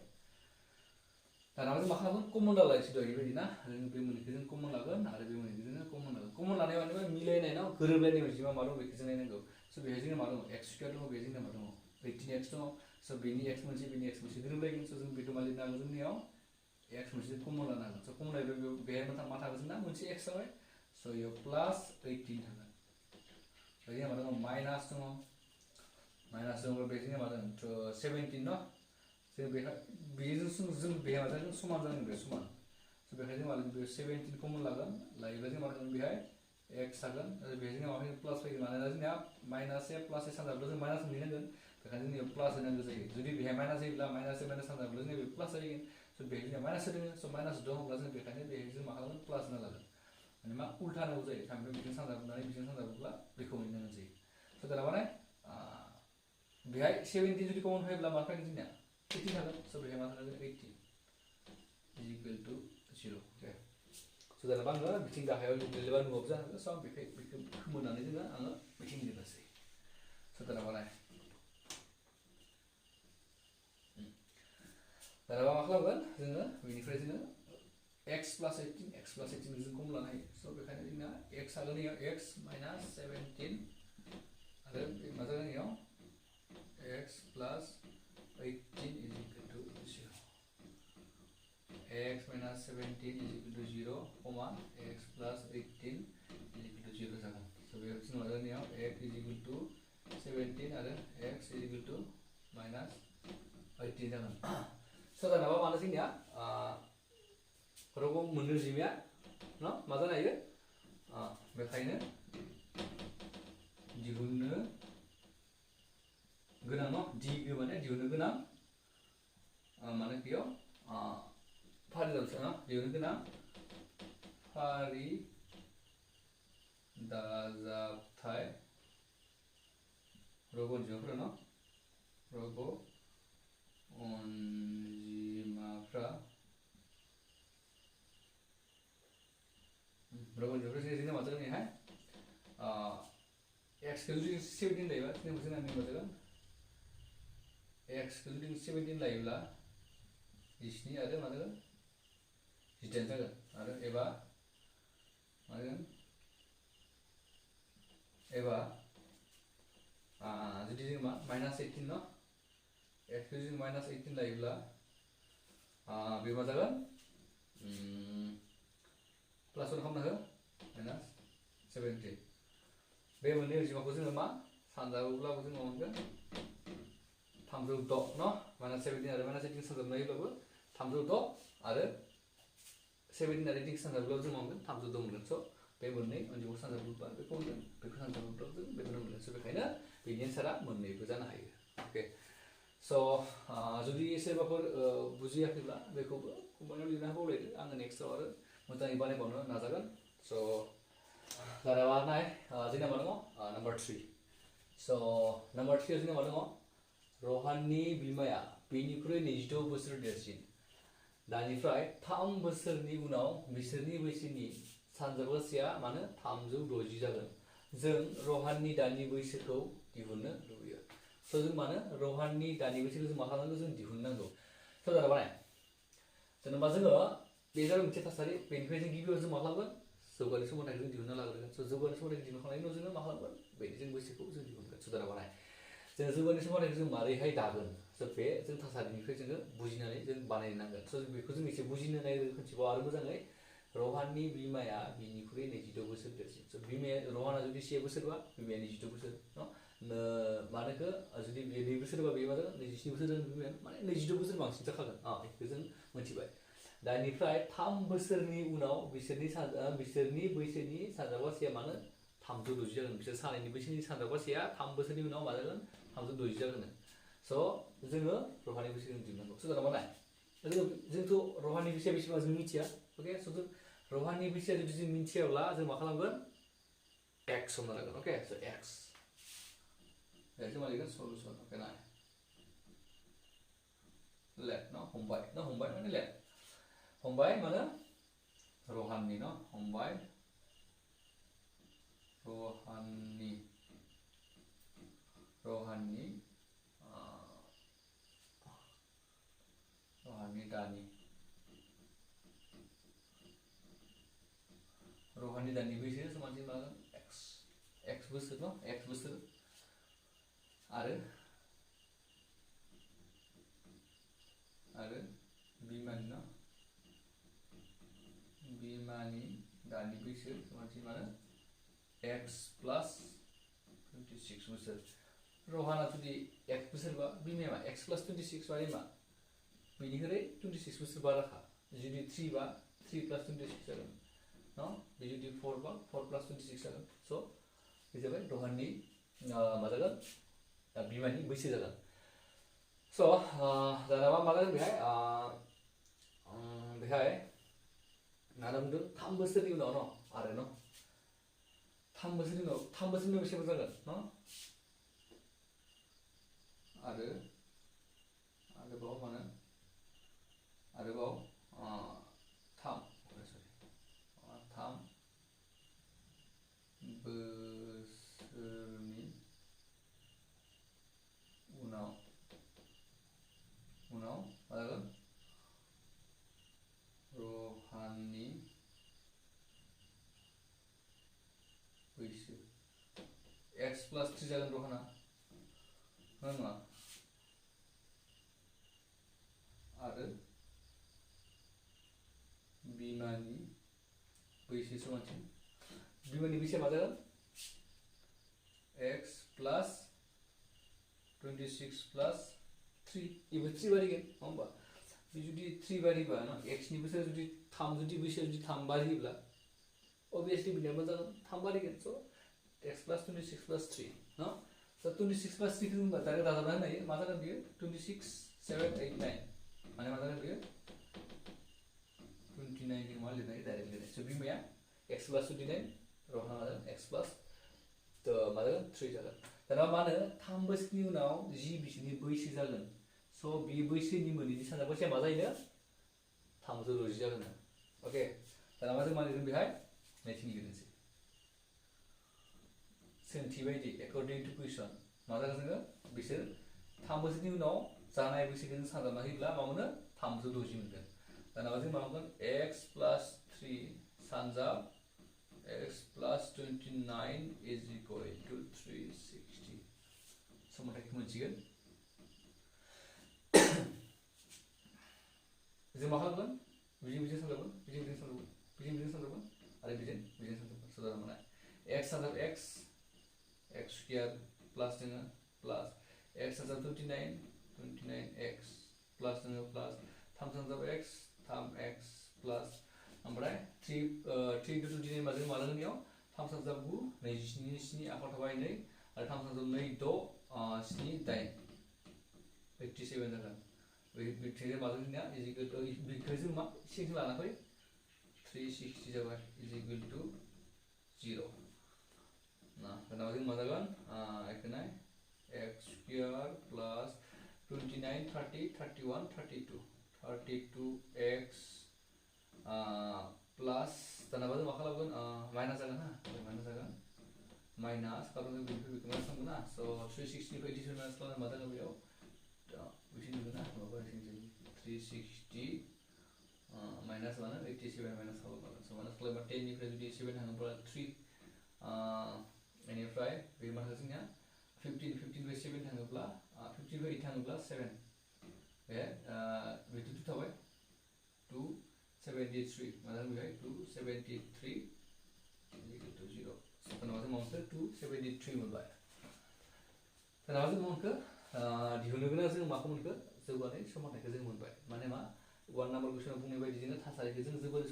दाना जों मा खालामगोन कमन लालायसै दहाय बेबायदि ना जों बे मोननैखौ जों कमन लागोन आरो बे मोननैखौ जोङो कमन लागोन कमन लानाय माने मिलायनाय ना गोरोबलायनाय अनजिमा मा दं बेखौ जों नायनांगौ स' बेहाय जोंना मा दङ x स्क्वायर दङ बेहाय जोंना मा दङ 18x दङ स' बेनि x मोनसे बेनि x मोनसे गोरोबलायगोन स' जों बेखौ मा लिरनो हागोन जोंनियाव x मोनसे कमन लानो हागोन स' कमन लायोब्ला बेहाय मा थागोन जोंना मोनसे x जाबाय स' इयाव प्लास 18 थागोन बेहाय जोंना मा दङ माइनास दङ दङब्ला बेहाय जोंना मा दङ 17 न' जों बेहाय बेजों जों बेहाय मा जागोन समान जागोन बे समान स' बेखायनो जों मा लागोन बे 17 कमन लागोन लायोब्ला जों मा लागोन बेहाय x थागोन आरो बेहाय जोंना मा फैगोन प्लास फैगोन मानोना जोंनिया माइनास से प्लास से सानजाबोब्ला जों माइनास मोनहैनांगोन बेखायनो जोंनियाव प्लास होनांगौ जायो जुदि बेहाय माइनास होयोब्ला माइनास से माइनास सानजाबोब्ला जोंनिया बे प्लास जाहैगोन स' बेहाय जोंनिया माइनास होदों स' माइनास दङब्ला जों बेखायनो बेहाय जों मा खालामगोन प्लास होना लागोन माने मा उल्था नांगौ जायो थामहिनबा बेजों सानजाबनानै बेजों सानजाबोब्ला बेखौ मोननांगौ जायो स' दाना माने बेहाय 17 जुदि कमन होयोब्ला मा फैगोन जोंनिया 18 थागोन स' बेहाय मा थागोन 18 is equal to 0 ओके स' दाना आङो बिथिं गाहायाव लिरलेबा नुवाबो जानो हागौ स' आं बेखौ खोमोरनानै जोङो आङो बिथिं लिरनोसै स' दाना दाना मा खालामगोन जोङो बेनिफ्राय जोङो x plus 18 जों कमन लानो हायो स' बेखायनो जोंना x थागोन इयाव x माइनास 17 आरो मा जागोन इयाव x plus 18 is equal to 0. x minus 17 is equal to 0, comma x plus 18 is equal to 0 जागोन. So बेयाव जों मा जागोन इयाव x is equal to 17 आरो x is equal to minus 18 जागोन. So दानाबा मानो जोंनिया रग मोननो जिमाया न मा जानो हायो बेखायनो दिहुननो गोनां न दिगो माने दिहुननो गोनां माने बेयाव फारि दाजाबथाय न दिहुननो गोनां फारि दाजाबथाय रग अनजिमाफोरा न रग अनजिमाफ्रा जोंना मा जागोन बेहाय x खौ जुदि 17 लायोबा जोंना मा जागोन x खौ जुदि 17 लायोब्ला 17 आरो मा जागोन 18 जागोन आरो एबा मा जागोन एबा जुदि जों मा माइनास 18 न x खौ जों माइनास 18 लायोब्ला बे मा जागोन प्लास 1 खालामना हो माइनास 17 बे मोननै अनजिमाखौ जोङो मा सानजाबोब्लाबो जों मा मोनगोन 306 न माइनास 17 आरो माइनास 18 सानजाबना होयोब्लाबो 306 आरो 17 आरो 18 सानजाबोब्लाबो जों मा मोनगोन 306 मोनगोन. स' बे मोननै अनजिमाखौ सानजाबोब्ला बेखौ मोनगोन बेखौ सानजाबोब्लाबो जों बेखौनो मोनगोन. स' बेखायनो बेनि एन्सारा मोननैबो जानो हायो. अके स' जुदि सोरबाफोर बुजियाखैब्ला बेखौबो कमेन्टआव लिरना होबावलायदो आङो नेक्स्टआव आरो मोजाङै बानायबावनो नाजागोन. स' दानाबा नाय जोंना मा दङ नाम्बार 3. स' नाम्बार 3 जोंना मा दङ रहाननि बिमाया बेनिख्रुइ 22 बोसोर देरसिन दानिफ्राय 3 बोसोरनि उनाव बिसोरनि बैसोनि सानजाबगासेया मानो 360 जागोन. जों रहाननि दानि बैसोखौ दिहुननो लुबैयो. स' जों मानो रहाननि दानि बैसोखौ जों मा खालामनांगौ जों दिहुननांगौ. स' दानाबा नाय जेनेबा जोङो बे जाबाय मोनसे थासारि बेनिफ्राय जों गिबियाव जों मा खालामगोन जौगानाय समावथायखौ जों दिहुनना लाग्रोगोन. स' जौगानाय समावथायखौ दिहुनखांनायनि उनाव जोङो मा खालामगोन बेनि जों बैसोखौ जों दिहुनगोन. स' दानाबा नाय जों जौगानाय समावथायखौ जों मारैहाय दागोन. स' बे जों थासारिनिफ्राय जोङो बुजिनानै जों बानायनांगोन. स' बेखौ जों एसे बुजिनो नागिरगोन खनसेबाव आरो मोजाङै रहाननि बिमाया बिनिख्रुइ 22 बोसोर देरसिन. स' बिमाया रहाना जुदि 1 बोसोरबा बिमाया 22 बोसोर न मानोखो जुदि बियो 2 बोसोरबा बेयो मा जागोन 27 बोसोर जागोन बिमाया माने 22 बोसोर बांसिन जाखागोन. बेखौ जों मिथिबाय. दानिफ्राय 3 बोसोरनि उनाव बिसोरनि बैसोनि सानजाबगासेया मानो 360 जागोन. बिसोर सानैनि बैसोनि सानजाबगासेया 3 बोसोरनि उनाव मा जागोन 360 जागोन. स' जोङो रहाननि बैसोखौ जों दिहुननांगौ. स' दाना मा नाय जोंथ' रहाननि बैसोआ बेसेबां जों मिथिया. अके स' जों रहाननि बैसोआ जुदि जों मिथियाब्ला जों मा खालामगोन x हमना लागोन. अके स' x जों मा लिरगोन सल्युसन. अके नाय लेट न हमबाय माने लेट हमबाय मानो रहाननि न हमबाय रहाननि दानि बैसो समान जों लागोन x बोसोर न x बोसोर आरो बिमानि न बिमानि दानि बैसो समान मानो x प्लस 26 बोसोर. रहाना जुदि x बोसोरबा बिमाया मा x प्लस 26 माने मा बेनिख्रुइ 26 बोसोर बाराखा. जुदि 3 बा 3 प्लस 26 जागोन न बे जुदि 4 बा 4 प्लस 26 जागोन. स' बे जाबाय रहाननि मा जागोन बिमानि बैसो जागोन. स' दाना मा जागोन बेहाय मा बुंदों 3 बोसोरनि उनाव न आरो न 3 बोसोरनि उनाव बेसेबां जागोन न आरोबाव मानो आरोबाव 3 बोसोरनि उनाव मा जागोन रहाननि बैसो x plus 3 जागोन रहाना नङा आरो बिमानि बैसो समानसिन बिमानि बैसोआ मा जागोन x plus 26 plus 3 इबो 3 बारिगोन नङा होमबा बे जुदि 3 बारिबा ना x नि बैसोआ जुदि 3 जुदि बैसोआ जुदि 3 बारियोब्ला obviously बिनिया मा जागोन 3 बारिगोन so x plus 26 plus 3 no so 26 plus 3 खौ जों डाइरेक्ट राजाबना होनो हायो मा जागोन बियो 26 7 8 9 माने मा जागोन बियो 29 जों मा लिरनाय डाइरेक्ट लिरनाय so बिमाया x plus 29 रहा जागोन x plus तो मा जागोन 3 जागोन दाना मा होनो 3 बोसोरनि उनाव जि बिसोरनि बैसो जागोन so बे बैसोनि मोननैनि सानजा बैसोआ मा जायोनो 360 जागोन ओके दाना मा जों मा लिरगोन बेहाय नैथिनि लिरनोसै सोंथि बायदि according to question मा जागोन जोङो बिसोर 3 बोसोरनि उनाव जानाय बैसोखौ जों सानजाबना होयोब्ला मा मोनो 360 मोनगोन दाना जों मा मोनगोन x plus 3 सानजाब x plus 29 is equal to 360 समाथायखौ मोनसिगोन जों मा खालामगोन बिजों सानजाबगोन बिजों सानजाबगोन आरो बिजों सानजाबगोन so दाना माने x सानजाब x square plus जोङो plus x सानजाब 29x plus जोङो plus 3 सानजाब x 3x plus ओमफ्राय 3 into 29 मा जों मा लागोन बेयाव 3 सानजाब 9 27 7 आखायाव थाबाय 2 आरो 3 सानजाब 2 6 7 8 57 जागोन बेखौ मा जोंनिया is equal to बेखौ जों मा सिंखौ लाना फै 360 जाबाय is equal to 0 ना दाना जों मा जागोन एखौ नाय x square plus 29 30 31 32 32x plus दाना जों मा खालामगोन माइनास जागोन हा माइनास जागोन माइनास खालामनो जों बेखौ माइनास खालामगोन ना so 360 निफ्राय 80 माइनास खालामनो मा जागोन बेयाव बेसे नुगोन ना माबा 360 माइनास माने 87 माइनास खालामगोन so माइनास खालामबा 10 निफ्राय जुदि 7 थाङोब्ला 3 बेनिफ्राय बे मा जोंनिया 15 निफ्राय 7 थाङोब्ला 15 निफ्राय 8 थाङोब्ला 7 बे 2 थाबाय 273 माने बेहाय 273 equal to 0 दाना जों मावखो 273 मोनबाय दाना जों मावखो दिहुननो गोनां जों माखौ मोनखो जौगानाय समानथायखौ जों मोनबाय माने मा 1 नाम्बार कुइसनाव बुंनाय बायदि जोङो थासारिखौ जों जौगानाय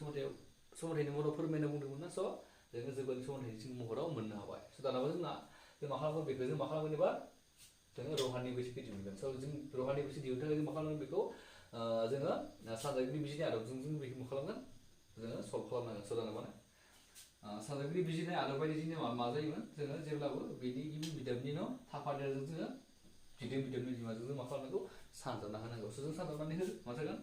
समानथायनि महराव फोरमायना बुंदोंमोन ना स' जोङो जौगानाय समानथायनि महराव मोननो हाबाय स' दानाबा जोंना जों मा खालामगोन बेखौ जों मा खालामगोन एबा जोङो रहानि बैसोखौ दिहुनगोन स' जों रहानि बैसो दिहुननो थाखाय जों मा खालामगोन बेखौ जोङो सानजागिरि बिजिरनाय आदबजों जों बेखौ मा खालामगोन जोङो सल्भ खालामनांगोन स' दाना माने सानजागिरि बिजिरनाय आदब बायदि जोंनिया मा जायोमोन जोङो जेब्लाबो बेनि गिबि बिदाबनि न' थाफादेरजों जोङो दिदोम बिदाबनि अनजिमाजों जों मा खालामनांगौ सानजाबना होनांगौ स' जों सानजाबनानै हो मा जागोन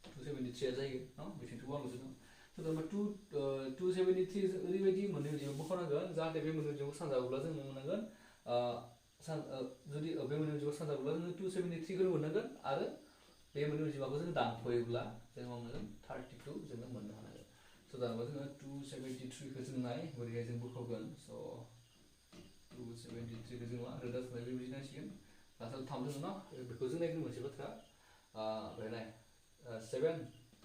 273 जाहैगोन न' बेथिंथ' 1 ल'सो दं स' दाना 273 ओरैबायदि मोननै अनजिमा बख'नांगोन जाहाथे बे मोननै अनजिमाखौ सानजाबोब्ला जों मा मोननांगोन जुदि बे मोननै अनजिमाखौ सानजाबोब्ला जोङो 273 खौनो मोननांगोन आरो बे मोननै अनजिमाखौ जों दानख'योब्ला जों मा मोनगोन 32 जोङो मोननो हानांगोन स' दानोबा जोङो 273 खौ जों नाय बोरैहाय जों बोखावगोन स' 273 खौ जों मा रोदा सोनाय बेबायदि नांसिगोन लास्टआव 3 दङ ना बेखौ जों नायग्रो मोनसे बाथ्रा ओमफ्राय नाय 7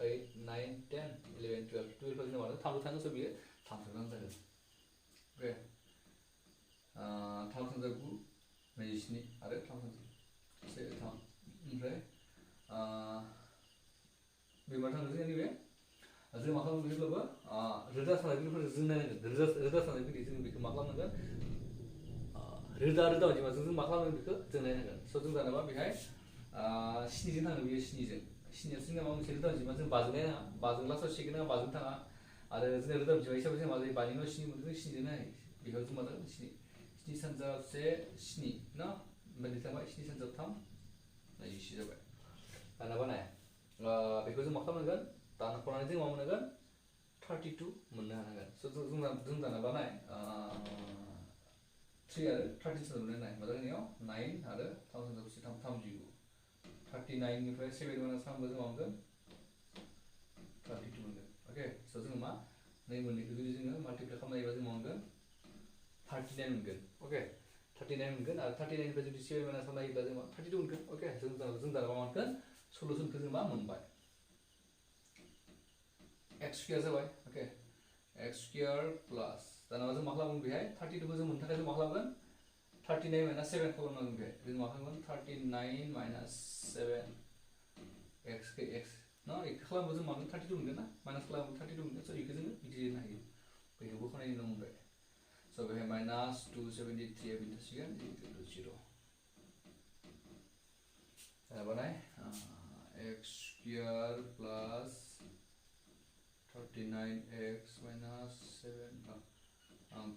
8 9 10 11 12 12 जों मानो 3 थाङो स' बियो 3 थांनांगौ जागोन ओके 3 थांजा 9 27 आरो 3 थांजा 3 ओमफ्राय बे मा थाङो जोंनि बे जों मा खालामगोन जेब्लाबो रोदा सानायगिरिफोरजों जों नायनांगोन रोदा सानायगिरि जों बेखौ मा खालामनांगोन रोदा अनजिमाजों जों मा खालामनांगोन बेखौ जों नायनांगोन स' जों दानोबा बेहाय 7 जों थाङो बेयो 7 जों 7 जोंना माबा मोनसे रोदा अनजिमा जों 5 जों नायनाङा 5 जों लास्टआव सेकेन्ड 5 जों थाङा आरो जोंना रोदा अनजिमा हिसाबै जों मा जायो 5 नि उनाव 7 मोनो जों 7 जों नाय बेयाव जों मा जागोन 7 सानजाब 1 7 न' ओमफ्राय थाबाय 7 सानजाब 3 24 जाबाय दानाबा नाय बेखौ जों मा खालामनांगोन दानख'नानै जों मा मोननांगोन 32 मोननो हानांगोन स' जों दानाबा नाय 3 आरो 30 सोलोंनाय नाय मा जागोन इयाव 9 आरो 3 सानजाब 39 39 निफ्राय 7 माइनास खालामोब्ला जों मा मोनगोन 32 मोनगोन अके स' जों मा नै मोननैखौ जुदि जोङो माल्टिप्लाइ खालामनो हायोबा जों मा मोनगोन 39 मोनगोन ओके 39 मोनगोन आरो 39 निफ्राय जुदि 7 माइनास खालामोब्ला जों मा 32 मोनगोन ओके जों दा मा मोनगोन सलुसनखौ जों मा मोनबाय x स्क्वायर जाबाय ओके x स्क्वायर प्लस दाना जों मा खालामगोन बेहाय 32 खौ जों मोननो थाखाय जों मा खालामगोन 39 माइनास 7 खालामनांगोन बेहाय जों मा खालामगोन 39 माइनास 7 x खौ x न इखौ खालामबा जों मा मोनगोन 32 मोनगोन ना माइनास खालामबा 32 मोनगोन स' इखौ जोङो बिदि लिरनो हायो बेखौबो खानायनि उनाव मोनबाय स' बेहाय माइनास 273 आ बिनि थासिगोन इक्वल टु 0 जाबाय x square plus 39x minus 7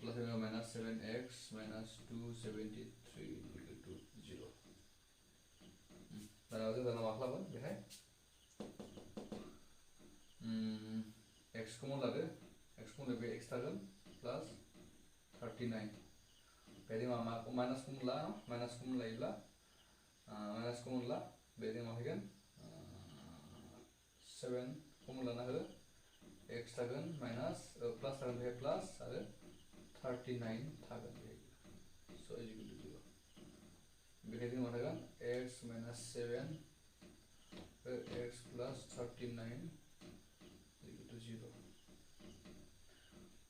plus minus 7x minus 273 equal to 0 दाना जों दाना मा खालामगोन बेहाय x कमन लादो x कमन बे x थागोन प्लस 39 बेदि मा माइनास कमन ला माइनास कमन लायोब्ला माइनास कमन ला बेदि मा फैगोन 7 कमन लाना हो x थागोन माइनास प्लस थागोन बेहाय प्लस आरो 39 थागोन बेहाय स' इक्वल टु 0 बेहाय जों मा थागोन x minus 7 x plus 39 equal to 0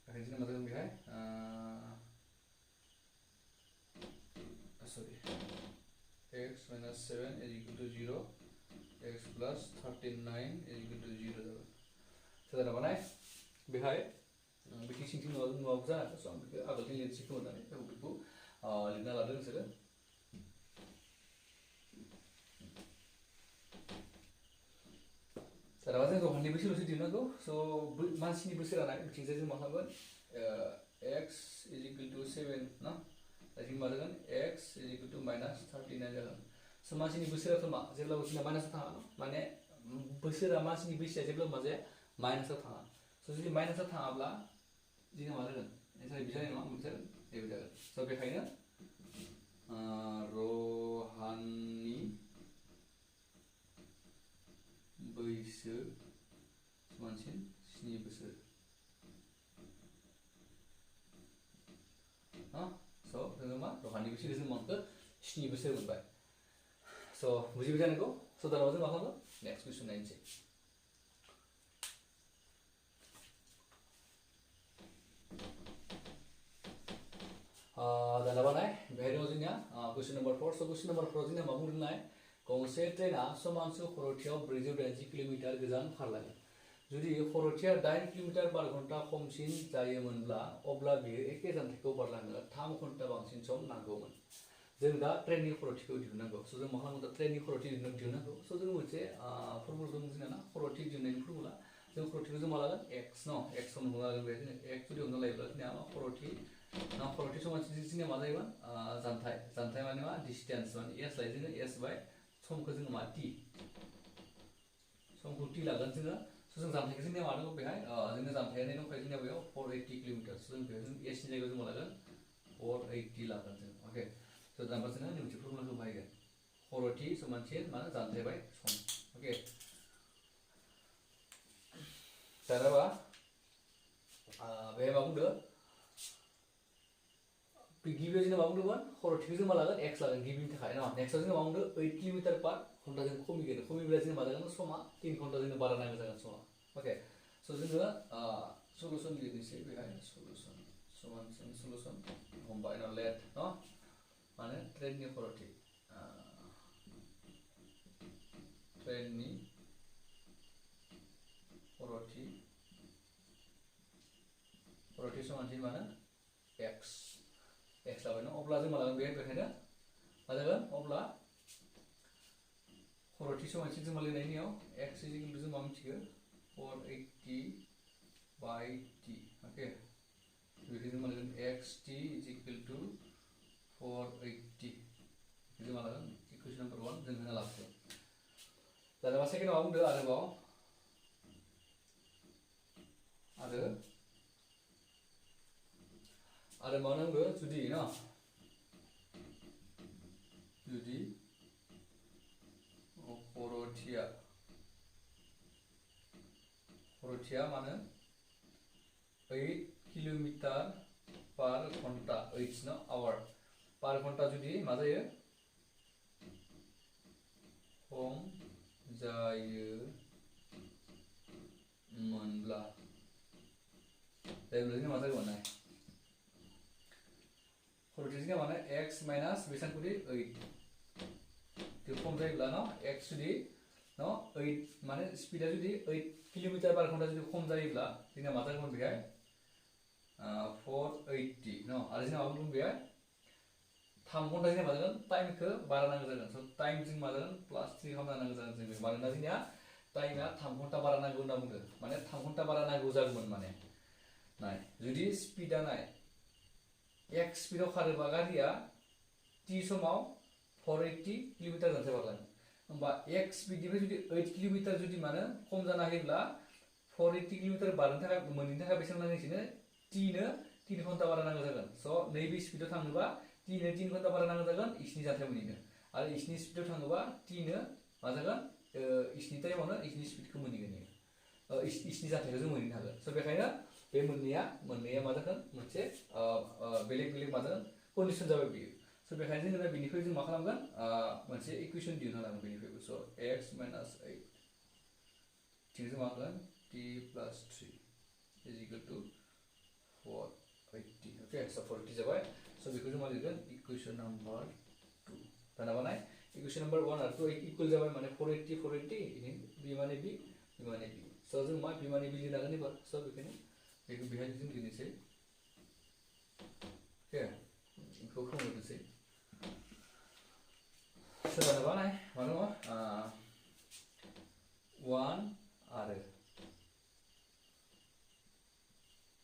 बेहाय जों मा थागोन बेहाय सरि x minus 7 is equal to 0 x plus 39 is equal to 0 जाबाय सादारन बानाय बेहाय बिथिं सिंथिं नुवाबो जानो हागौ स' आं बेखौ आगोलनि लिरसिखौ होनानै बेखौ लिरना लादों नोंसोरो सादारन जों जखाननि बैसोल'सो दिहुननांगौ स' मानसिनि बैसो लानाय बिथिंजाय जों मा खालामगोन x is equal to 7 ना दाथिं मा जागोन x is equal to minus 39 जागोन स' मानसिनि बैसोआथ' मा जेब्लाबो जोंना माइनासआव थाङा न माने बैसोरा मानसिनि बैसोआ जेब्लाबो मा जाया माइनासआव थाङा स' जुदि माइनासआव थाङाब्ला जोंना मा जागोन एन्सार बि जानाय नङा मोनसे जागोन बेबो जागोन स' बेखायनो रहाननि बैसो मानसि 7 बोसोर स' जोङो मा रहाननि बैसोखौ जों मोनखो 7 बोसोर मोनबाय स' बुजिबाय जानांगौ स' दाना जों मा खालामो नेक्स्ट कुइसन नायनोसै दाना बानाय बेहाय दङ जोंनिया कुइसन नम्बर 4 स' कुइसन नम्बर 4 जोंना मा बुंदोंनाय गंसे ट्रेना समानसो खर'थियाव 480 किल'मिटार गोजान खारलाङो जुदि खर'थिया 8 किल'मिटार बार घन्टा खमसिन जायोमोनब्ला अब्ला बेयो एखे जानथायखौ बारलांनो 3 घन्टा बांसिन सम नांगौमोन जों दा ट्रेननि खर'थिखौ दिहुननांगौ स' जों मा खालामो दा ट्रेननि खर'थि दिहुननांगौ स' जों मोनसे फर्मुला दं जोंना ना खर'थि दिहुननायनि फर्मुला जों खर'थिखौ जों मा लागोन x न x हमना लागोन बे x जुदि हमना लायोब्ला जोंनिया मा खर'थि समान जोंनिया मा जायोमोन जानथाय माने मा डिस्टेन्स माने s लायो जोङो s बाय समखौ जोङो मा t समखौ t लागोन जोङो स' जों जानथायखौ जोंनिया मा दङ बेहाय जोंनो जानथायानो दंखायो जोंनिया बेयाव 480 किल'मिटार स' जों बेहाय जों s नि जायगायाव जों मा लागोन 480 लागोन जों अके स' दानबा जोङो मोनसे फर्मुलाखौ बाहायगोन खर'थि समानसिन मा जानथाय बाय सम अके दानाबा बेहाय मा बुंदों गिबियाव जोंना मा बुंदोंमोन खर'थिखौ जों मा लागोन x लागोन गिबिनि थाखाय ना नेक्स्टआव जोंना मा बुंदों 8 किल'मिटार पार घन्टा जों खमिब्ला जों मा जागोन समा 3 घन्टा जोंनो बारा नांगौ जागोन समा अके स' जोङो सलुसन लिरनोसै बेहाय सलुसन समान सलुसन हमबाय न लेट न माने ट्रेननि खर'थि खर'थि समानसिन माने x लाबाय न अब्ला जों मा लागोन बेखायनो मा जागोन अब्ला खर'थि समानसिन जों मा लिरनायनियाव x इज इक्वल टु जों मा मिथिगौ 480 बाय t अके बेखौ जों मा लागोन xt इज इक्वल टु 480 जों मा लागोन इकुवेशन नम्बर 1 जों होना लाबोगोन दाना सेकेन्डआव मा बुंदों आरोबाव आरो मा नांगौ जुदि न जुदि खर'थिया मानो 8 किल'मिटार पार घंटा 8 no hour पार घंटा जुदि मा जायो खम जायो मोनब्ला जायोब्ला मा जागोन नाय खर'थिजों माने x माइनास बेसांखौदि 8 त्यो खम जायोब्ला न x जुदि न 8 माने स्पिडा जुदि 8 किलोमीटर पर घंटा जुदि खम जायोब्ला जोंना मा जागोन बेहाय 480 न आरो जोंना मा बुंदों बेहाय 3 घंटा जोंना मा जागोन टाइमखौ बारा नांगौ जागोन स टाइम जों मा जागोन +3 खालामना नांगौ जागोन जों मानोना जोंनिया टाइमआ 3 घंटा बारा नांगौ होनना बुंदों माने 3 घंटा बारा नांगौ जागौमोन माने नाय जुदि स्पिडा नाय x स्पिडआव खारोबा गारिया t समाव 480 किलोमीटर जानथाय बारलाङो होमबा x स्पिडनिफ्राय जुदि 8 किलोमीटर जुदि माने खम जाना होयोब्ला 480 किलोमीटर बारनो थाखाय मोनैनि थाखाय बेसेबां नांगोन t नो 3 घंटा बारा नांगौ जागोन स नैबे स्पिडआव थांनोबा t नो 3 घंटा बारा नांगौ जागोन इसनि जानथाय मोनैनो आरो इसनि स्पिडआव थांनोबा t नो मा जागोन इसनि टाइमावनो इसनि स्पिडखौ मोनहैगोन इसनि जानथायखौ जों मोनहैनो हागोन स बेखायनो बे मोननैया मा जागोन मोनसे बेलेग बेलेग मा जागोन कन्डिशन जाबाय बियो स बेखायनो जोङो बेनिफ्राय जों मा खालामगोन मोनसे इकुवेशन दिहुनना लागोन बेनिफ्रायबो स x - 8 थिं जों मा होगोन t + 3 = 480 ओके स 480 जाबाय स बेखौ जों मा लिरगोन इकुवेशन नम्बर 2 दाना बानाय इकुवेशन नम्बर 1 आरो 2 इक्वल जाबाय माने 480 480 b माने b माने b स जों मा b माने b लिरनांगोन एबार स बेखायनो बेखौ बेहाय जों लिरनोसै ओके बेखौ खालामनोसै स दाना बानाय मानो 1 आरो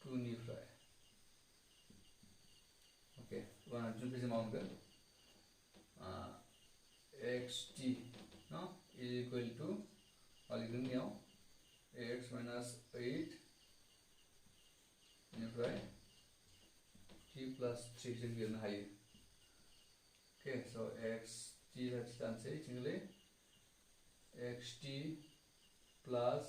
2 निफ्राय ओके 1 आरो 2 जों मा मोनगोन xt no equal to लिरगोननियाव x - 8 निफ्राय t + 3 जों लिरनो हायो ओके स xt दानसै थिंगले xt plus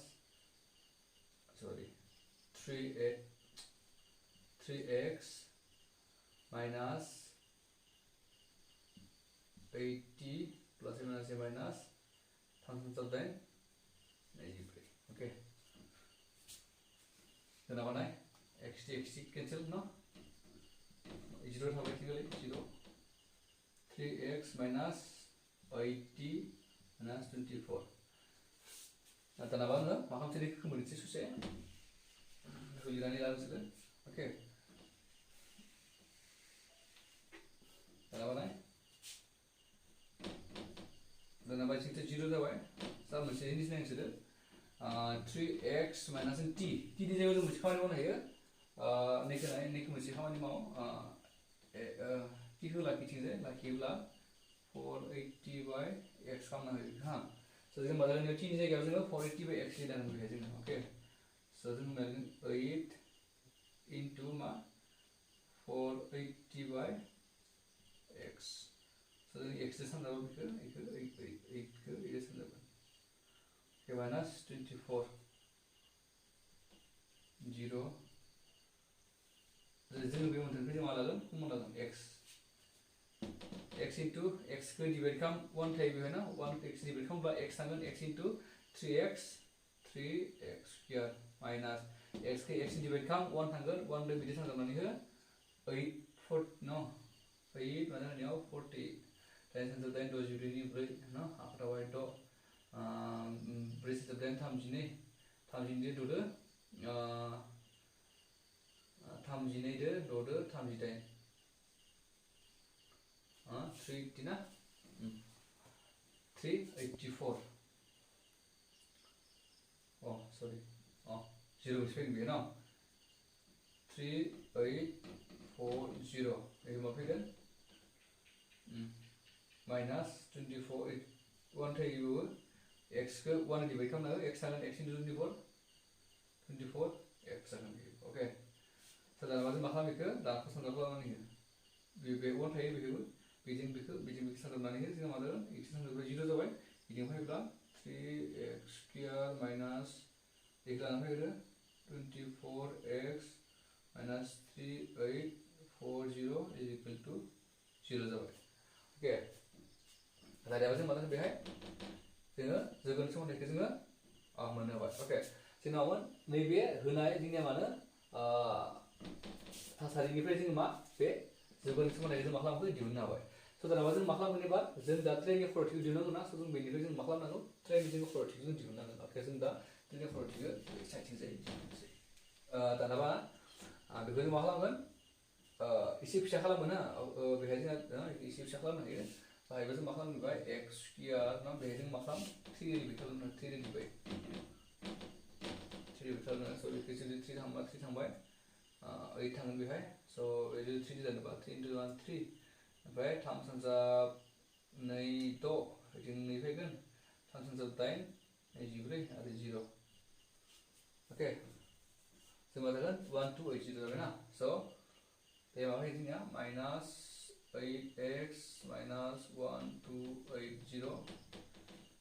3x minus 80 plus minus 3 okay जोंना बानाय xt cancel no 0 थाबाय थिगले 0 3x minus 80 minus 24 दाना बानो मा खालामसै बेखौ मोनसे ससे बेखौ लिरनानै लानोसै ओके दाना बानाय दाना बायसिंथ 0 जाबाय सा मोनसे जिनिस नायनोसै 3x minus t नि जायगायाव जों मोनसे खामानि मावनो हायो नेखौ मोनसे खामानि माव t खौ लाखिथिंजाय लाखियोब्ला 480/x खालामना होयो हा स जों मा जागोन t नि जायगायाव जोङो 480/x लिरनांगोन बेहाय जोङो ओके स जों मोनगोन 8 into मा 480/x स जों x जों सानजाबो बेखौ 8 खौ 8 सानजाबो ओके minus 24 0 जों बे मोनथामखौ जों मा लागोन कमन लागोन x into x को डिवाइड खालाम 1 थायो बेहाय ना 1 x डिवाइड खालामब्ला x थांगोन x into 3x square minus x को x डिवाइड खालाम 1 थांगोन 1 दो बिदि थांजाबनानै हो 8 4 no 8 माने याव 40 10 to 10 to 0 नि 4 no हाफराव 8 ब्रेस to 10 32 32 दो 32 दो 38 380 ना 384 oh sorry 0 स्पेलिंग बे ना 3840 ये मा फैगोन minus 24 1 थायो x को 1 डिवाइड खालामना हो x थागोन x into 24 x जागोन ओके स दाना जों मा खालाम बेखौ दानखौ सानजा खालामनानै हो बे 1 थायो बेखौ बेजों सानजाबनानै हो जों मा जागोन x सानजाबा 0 जाबाय बिदिनो फैब्ला 3x square minus x लाना फैदो 24x minus 3840 40 is equal to 0 जाबाय ओके दानिया जों मा जागोन बेहाय जोङो जोगोन सोमोन्दैखौ जोङो मोननो हाबाय ओके जोंनावमोन नैबे होनाय जोंनिया मानो थासारिनिफ्राय जोङो मा बे जोगोन सोमोन्दैखौ जों मा खालामखो दिहुननो हाबाय स' दानिया जों मा खालामगोन एबार जों दा ट्रेननि खर'थिखौ दिहुननांगौ ना स' जों बेनिफ्राय जों मा खालामनांगौ ट्रेननि जों खर'थिखौ जों दिहुननांगोन ओके जों दा ट्रेननि खर'थिखौ साइडथिं जायो दिहुननोसै दानाबा बेखौ जों मा खालामगोन एसे फिसा खालामो ना बेहाय जोंहा एसे फिसा खालामनो हायो बाहायबो जों मा खालामबाय एक्स स्क्वायर ना बेहाय जों मा खालाम 3 रिपिट खालामनो 3 रिपिट खालामनो स' बेखौ जुदि 3 थांबा 3 थांबाय 8 थाङो बेहाय स' बे जुदि 3 जानोबा 3 into 1 3 ओमफ्राय 3 सानजाब 2 6 बिथिं 2 फैगोन 3 सानजाब 8 14 आरो 0 ओके जों मा जागोन 1 2 8 0 जाबाय ना स' बे माबा जोंनिया माइनास 8x माइनास 1 2 8 0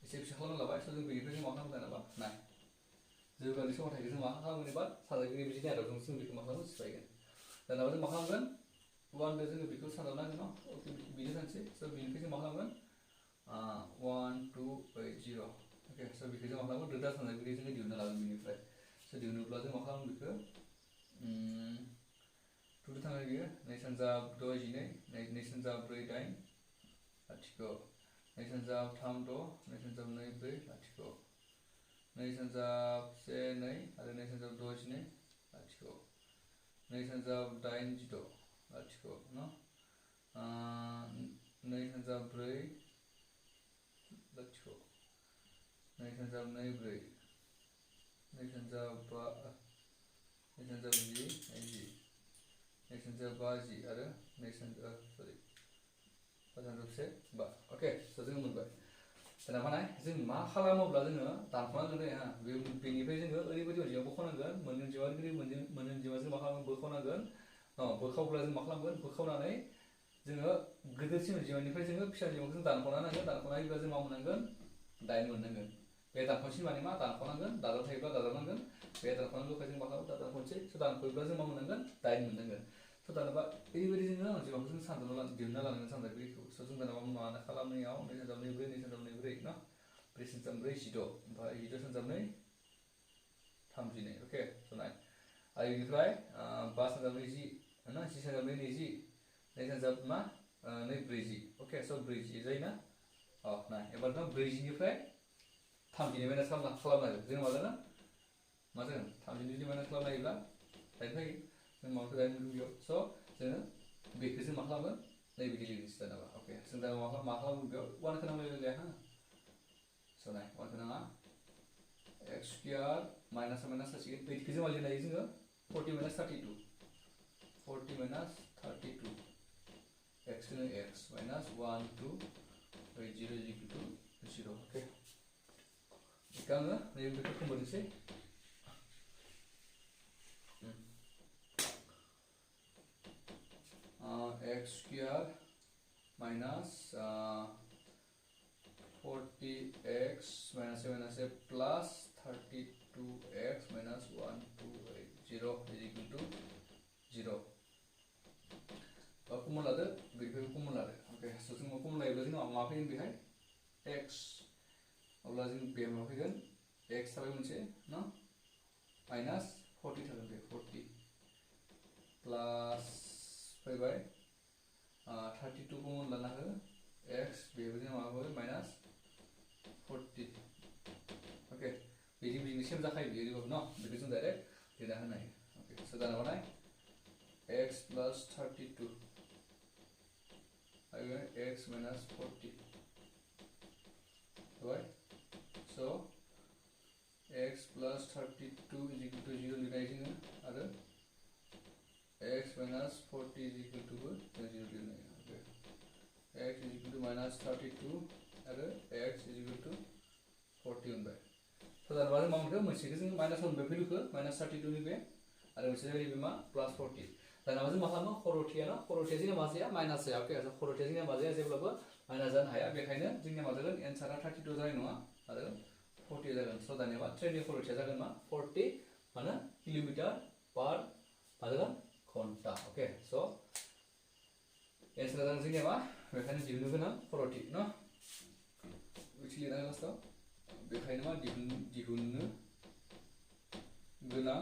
एसे फिसा खालामना लाबाय स' जों बेनिफ्राय जों मा खालामगोन जेनेबा 9 जौगानाय समावथायखौ जों मा खालामगोन एबा सानजागिरि बिदिनि आदबजों जों बेखौ मा खालामगोन सिफायगोन दानाबा जों मा खालामगोन 1 जों बेखौ सानजाबनांगोन न' ओके बिनो सानसे स' बेनिफ्राय जों मा खालामगोन 1 2 8 0 ओके स' बेखौ जों मा खालामगोन रोदा सानजागिरि जोङो दिहुनना लागोन बेनिफ्राय स' दिहुनोब्ला जों मा खालामगोन बेखौ 2 थाङो बियो 2 सानजाब 6 12 2 सानजाब 4 8 लाथिख' 2 सानजाब 3 6 2 सानजाब 2 4 लाथिख' 2 सानजाब 1 2 आरो 2 सानजाब 6 12 लाथिख' 2 सानजाब 8 16 लाथिख' न' 2 सानजाब 4 लाथिख' 2 सानजाब 2 4 2 सानजाब 5 2 सानजाब 10 10 2 सानजाब 5 10 आरो 2 सानजाब सरि 5 सानजाब 1 5 अके स' जोङो मोनबाय दाना नाय जों मा खालामोब्ला जोङो दानख'नांगोन दे हा बेनिफ्राय जोङो ओरैबायदि अनजिमा बख'नांगोन मोन अनजिमा जों मा खालामगोन बख'नांगोन बोखावब्ला जों मा खालामगोन बोखावनानै जोङो गोदोरसिन अनजिमानिफ्राय जोङो फिसा अनजिमाखौ जों दानख'ना नांगोन दानख'नायोब्ला जों मा मोननांगोन 8 मोननांगोन बे दानख'नोसै माने मा दानख'नांगोन दाजाब थायोब्ला दाजाबनांगोन बे दानख'नांगौखाय जों मा खालामो दानख'नोसै स' दानख'योब्ला जों मा मोननांगोन 8 मोननांगोन स' दानोबा ओरैबायदि जोङो अनजिमाखौ जों सानदोंना दिहुनना लानांगोन सानजागिरिखौ स' जों दानोबा मानो खालामनायाव 2 सानजाब 2 4 2 सानजाब 2 4 ना 4 सानजाब 4 16 ओमफ्राय 16 सानजाब 2 32 अके स' नाय आरो बेनिफ्राय 5 सानजाब 20 ना 10 सानजाब 2 20 2 सानजाब मा 2 40 अके स' 40 जायोना नाय एबार दा 40 निफ्राय 30 माइनास खालामनांगोन जों मा जागोन 30 जुदि माइनास खालामनो हायोब्ला 8 फैयो जों माखौ 8 मोनगोन बेयाव स' जोङो बेखौ जों मा खालामगोन नैबिदि लिरनोसै दानाबा अके जों दा मा खालामगोन बेयाव 1 खौ नांलायलाया हा स' नाय 1 खौ नाङा x स्क्वायर माइनास माइनास जासिगोन 8 खौ जों मा लिरनो हायो जोङो 40 माइनास 32 40 माइनास 32 x खौ x minus 1 2 8 0 is equal to 0 अके बेखौ आङो नैबेखौ खोमोरनोसै x square minus 40x minus plus 32x minus 1 2 8 0 is equal to 0 कमन लादो बेखौ कमन लादो ओके स' जों कमन लायोब्ला जोंनाव मा फैगोन बेहाय x अब्ला जों बे मा फैगोन x थाबाय मोनसे न माइनास 40 थागोन बे 40 प्लास फैबाय 32 कमन लाना हो x बेबो जों माबा फैबाय माइनास 40 ओके बिदि सेम जाखायो बेयो न बेखौ जों डाइरेक्ट लिरना होनो हायो ओके स' दाना बानाय x plus 32 again x minus 40 right so x plus 32 is equal to 0 लिरनाय आरो x minus 40 is equal to 0 लिरनाय okay x is equal to minus 32 आरो x is equal to 40 मोनबाय स' दाना मा मोनखो मोनसेखौ जों माइनास मोनबाय भेलुखौ माइनास 32 नि बे आरो मोनसे जाहैबाय मा प्लास 40 दाना जों मा खालामो खर'थिया जोंना मा जाया माइनास जाया अके खर'थिया जोंना मा जाया जेब्लाबो माइनास जानो हाया बेखायनो जोंनिया मा जागोन एन्सारा 32 जानाय नङा आरो 40 जागोन स' दानिया ट्रेननि खर'थिया जागोन मा 40 माने किल'मिटार पार मा जागोन घन्टा अके स' नेक्स्ट जादों जोंनिया मा बेखायनो दिहुननो गोनां खर'थि न उइथि लिरनांगोन लास्टआव बेखायनो मा दिहुननो गोनां